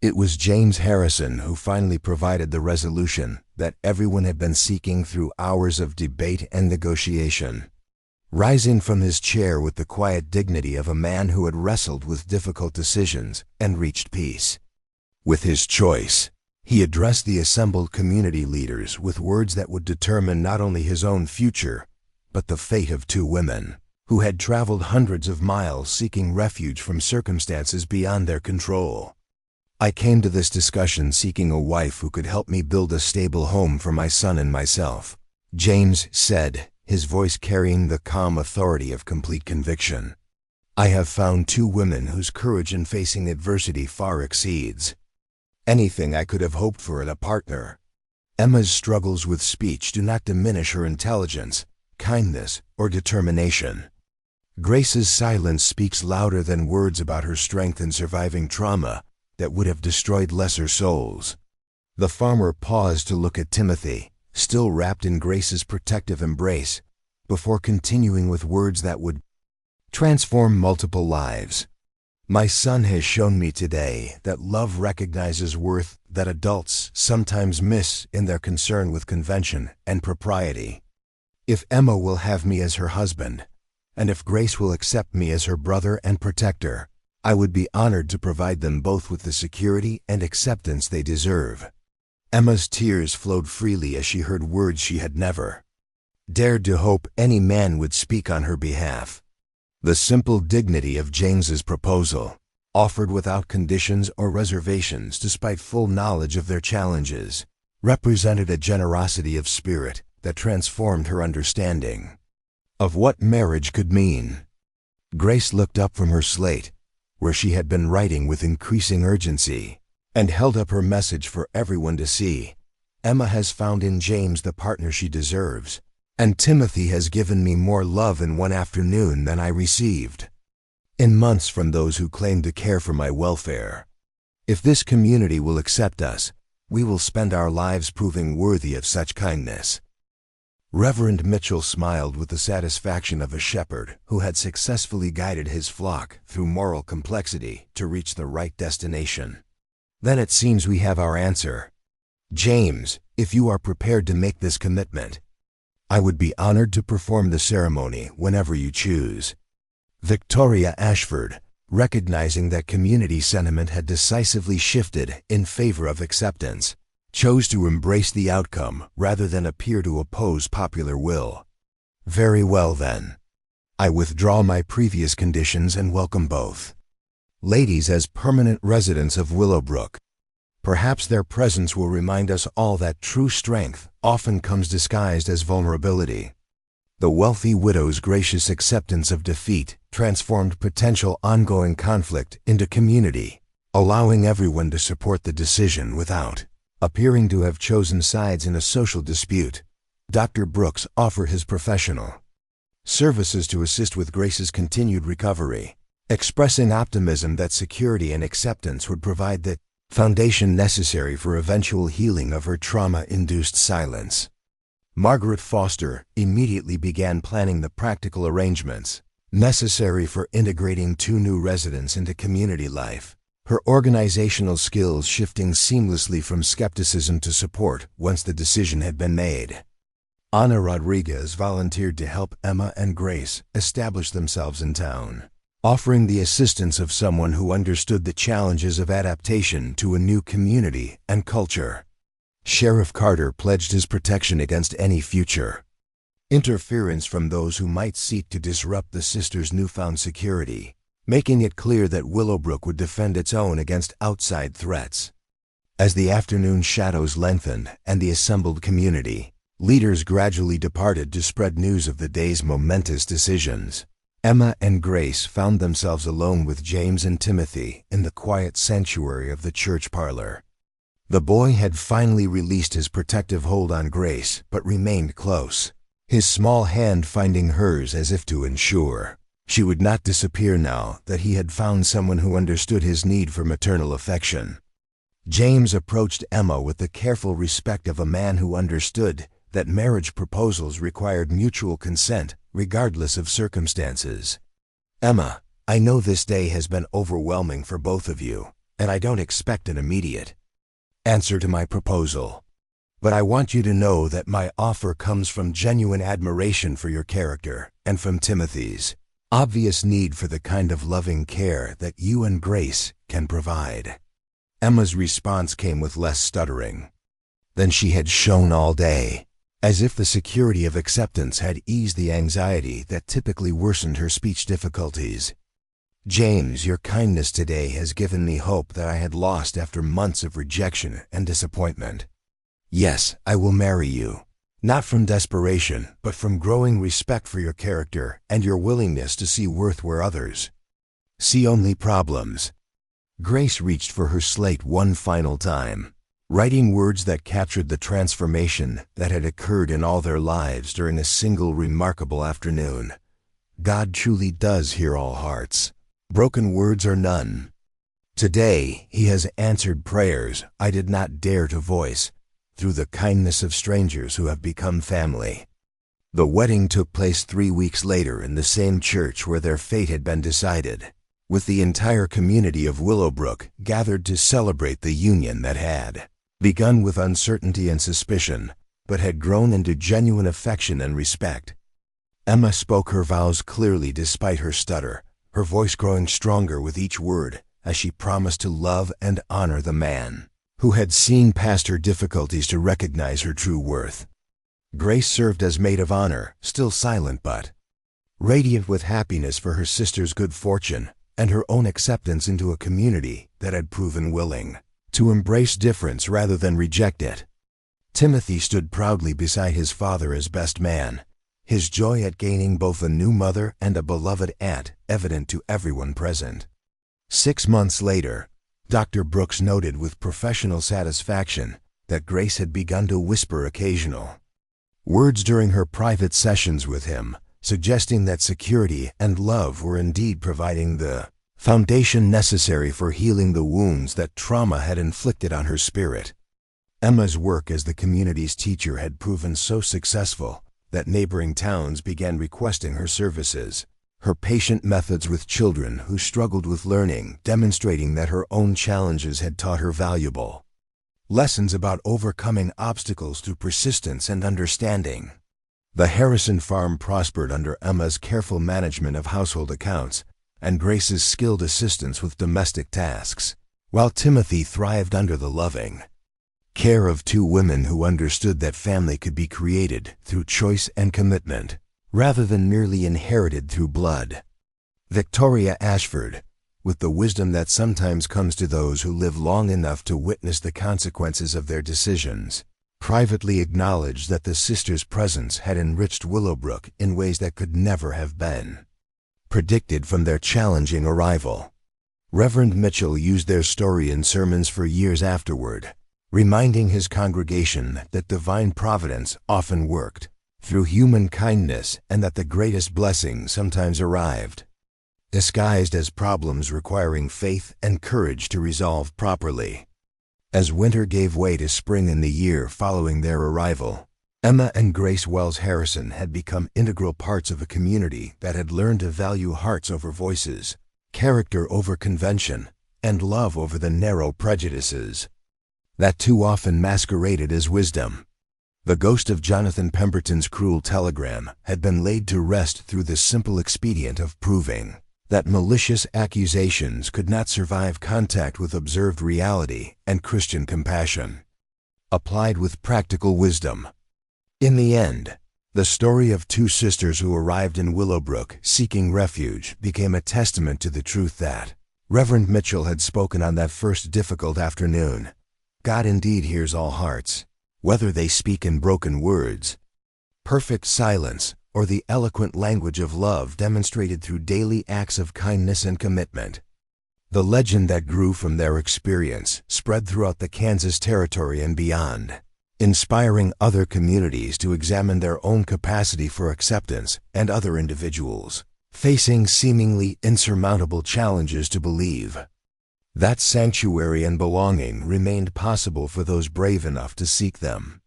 It was James Harrison who finally provided the resolution that everyone had been seeking through hours of debate and negotiation. Rising from his chair with the quiet dignity of a man who had wrestled with difficult decisions and reached peace with his choice, he addressed the assembled community leaders with words that would determine not only his own future, but the fate of two women who had traveled hundreds of miles seeking refuge from circumstances beyond their control. I came to this discussion seeking a wife who could help me build a stable home for my son and myself, James said, his voice carrying the calm authority of complete conviction. I have found two women whose courage in facing adversity far exceeds anything I could have hoped for in a partner. Emma's struggles with speech do not diminish her intelligence, kindness, or determination. Grace's silence speaks louder than words about her strength in surviving trauma that would have destroyed lesser souls. The farmer paused to look at Timothy, still wrapped in Grace's protective embrace, before continuing with words that would transform multiple lives. My son has shown me today that love recognizes worth that adults sometimes miss in their concern with convention and propriety. If Emma will have me as her husband, and if Grace will accept me as her brother and protector, I would be honored to provide them both with the security and acceptance they deserve. Emma's tears flowed freely as she heard words she had never dared to hope any man would speak on her behalf. The simple dignity of James's proposal, offered without conditions or reservations despite full knowledge of their challenges, represented a generosity of spirit that transformed her understanding of what marriage could mean. Grace looked up from her slate, where she had been writing with increasing urgency, and held up her message for everyone to see. Emma has found in James the partner she deserves, and Timothy has given me more love in one afternoon than I received in months from those who claim to care for my welfare. If this community will accept us, we will spend our lives proving worthy of such kindness. Reverend Mitchell smiled with the satisfaction of a shepherd who had successfully guided his flock through moral complexity to reach the right destination. Then it seems we have our answer. James, if you are prepared to make this commitment, I would be honored to perform the ceremony whenever you choose. Victoria Ashford, recognizing that community sentiment had decisively shifted in favor of acceptance, chose to embrace the outcome rather than appear to oppose popular will. Very well then. I withdraw my previous conditions and welcome both ladies as permanent residents of Willowbrook. Perhaps their presence will remind us all that true strength often comes disguised as vulnerability. The wealthy widow's gracious acceptance of defeat transformed potential ongoing conflict into community, allowing everyone to support the decision without appearing to have chosen sides in a social dispute. Dr. Brooks offered his professional services to assist with Grace's continued recovery, expressing optimism that security and acceptance would provide the foundation necessary for eventual healing of her trauma-induced silence. Margaret Foster immediately began planning the practical arrangements necessary for integrating two new residents into community life, her organizational skills shifting seamlessly from skepticism to support once the decision had been made. Ana Rodriguez volunteered to help Emma and Grace establish themselves in town, offering the assistance of someone who understood the challenges of adaptation to a new community and culture. Sheriff Carter pledged his protection against any future interference from those who might seek to disrupt the sisters' newfound security, making it clear that Willowbrook would defend its own against outside threats. As the afternoon shadows lengthened and the assembled community leaders gradually departed to spread news of the day's momentous decisions, Emma and Grace found themselves alone with James and Timothy in the quiet sanctuary of the church parlor. The boy had finally released his protective hold on Grace, but remained close, his small hand finding hers as if to ensure she would not disappear now that he had found someone who understood his need for maternal affection. James approached Emma with the careful respect of a man who understood that marriage proposals required mutual consent regardless of circumstances. Emma, I know this day has been overwhelming for both of you, and I don't expect an immediate answer to my proposal. But I want you to know that my offer comes from genuine admiration for your character and from Timothy's obvious need for the kind of loving care that you and Grace can provide. Emma's response came with less stuttering than she had shown all day, as if the security of acceptance had eased the anxiety that typically worsened her speech difficulties. James, your kindness today has given me hope that I had lost after months of rejection and disappointment. Yes, I will marry you, not from desperation, but from growing respect for your character and your willingness to see worth where others see only problems. Grace reached for her slate one final time, writing words that captured the transformation that had occurred in all their lives during a single remarkable afternoon. God truly does hear all hearts. Broken words are none. Today, He has answered prayers I did not dare to voice, through the kindness of strangers who have become family. The wedding took place 3 weeks later in the same church where their fate had been decided. with the entire community of Willowbrook gathered to celebrate the union that had begun with uncertainty and suspicion, but had grown into genuine affection and respect. Emma spoke her vows clearly despite her stutter, her voice growing stronger with each word as she promised to love and honor the man who had seen past her difficulties to recognize her true worth. Grace served as maid of honor, still silent but radiant with happiness for her sister's good fortune and her own acceptance into a community that had proven willing to embrace difference rather than reject it. Timothy stood proudly beside his father as best man, his joy at gaining both a new mother and a beloved aunt evident to everyone present. 6 months later, Dr. Brooks noted with professional satisfaction that Grace had begun to whisper occasional words during her private sessions with him, suggesting that security and love were indeed providing the foundation necessary for healing the wounds that trauma had inflicted on her spirit. Emma's work as the community's teacher had proven so successful that neighboring towns began requesting her services, her patient methods with children who struggled with learning demonstrating that her own challenges had taught her valuable lessons about overcoming obstacles through persistence and understanding. The Harrison farm prospered under Emma's careful management of household accounts and Grace's skilled assistance with domestic tasks, while Timothy thrived under the loving care of 2 women who understood that family could be created through choice and commitment, rather than merely inherited through blood. Victoria Ashford, with the wisdom that sometimes comes to those who live long enough to witness the consequences of their decisions, privately acknowledged that the sisters' presence had enriched Willowbrook in ways that could never have been predicted from their challenging arrival. Reverend Mitchell used their story in sermons for years afterward, reminding his congregation that divine providence often worked through human kindness and that the greatest blessing sometimes arrived disguised as problems requiring faith and courage to resolve properly. As winter gave way to spring in the year following their arrival, Emma and Grace Wells Harrison had become integral parts of a community that had learned to value hearts over voices, character over convention, and love over the narrow prejudices that too often masqueraded as wisdom. The ghost of Jonathan Pemberton's cruel telegram had been laid to rest through the simple expedient of proving that malicious accusations could not survive contact with observed reality and Christian compassion, applied with practical wisdom. In the end, the story of 2 sisters who arrived in Willowbrook seeking refuge became a testament to the truth that Reverend Mitchell had spoken on that first difficult afternoon. God indeed hears all hearts, whether they speak in broken words, perfect silence, or the eloquent language of love demonstrated through daily acts of kindness and commitment. The legend that grew from their experience spread throughout the Kansas Territory and beyond, inspiring other communities to examine their own capacity for acceptance and other individuals facing seemingly insurmountable challenges to believe that sanctuary and belonging remained possible for those brave enough to seek them.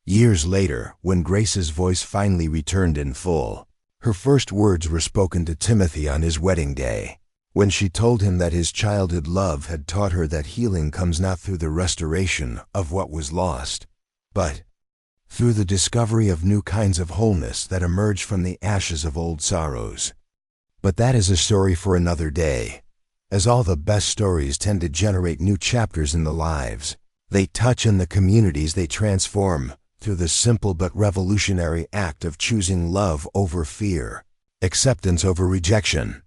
Years later, when Grace's voice finally returned in full, her first words were spoken to Timothy on his wedding day, when she told him that his childhood love had taught her that healing comes not through the restoration of what was lost, but through the discovery of new kinds of wholeness that emerge from the ashes of old sorrows. But that is a story for another day, as all the best stories tend to generate new chapters in the lives they touch and the communities they transform through the simple but revolutionary act of choosing love over fear, acceptance over rejection,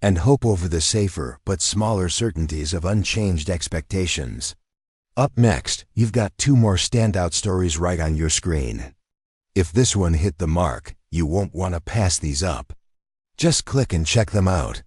and hope over the safer but smaller certainties of unchanged expectations. Up next, you've got 2 more standout stories right on your screen. If this one hit the mark, you won't want to pass these up. Just click and check them out.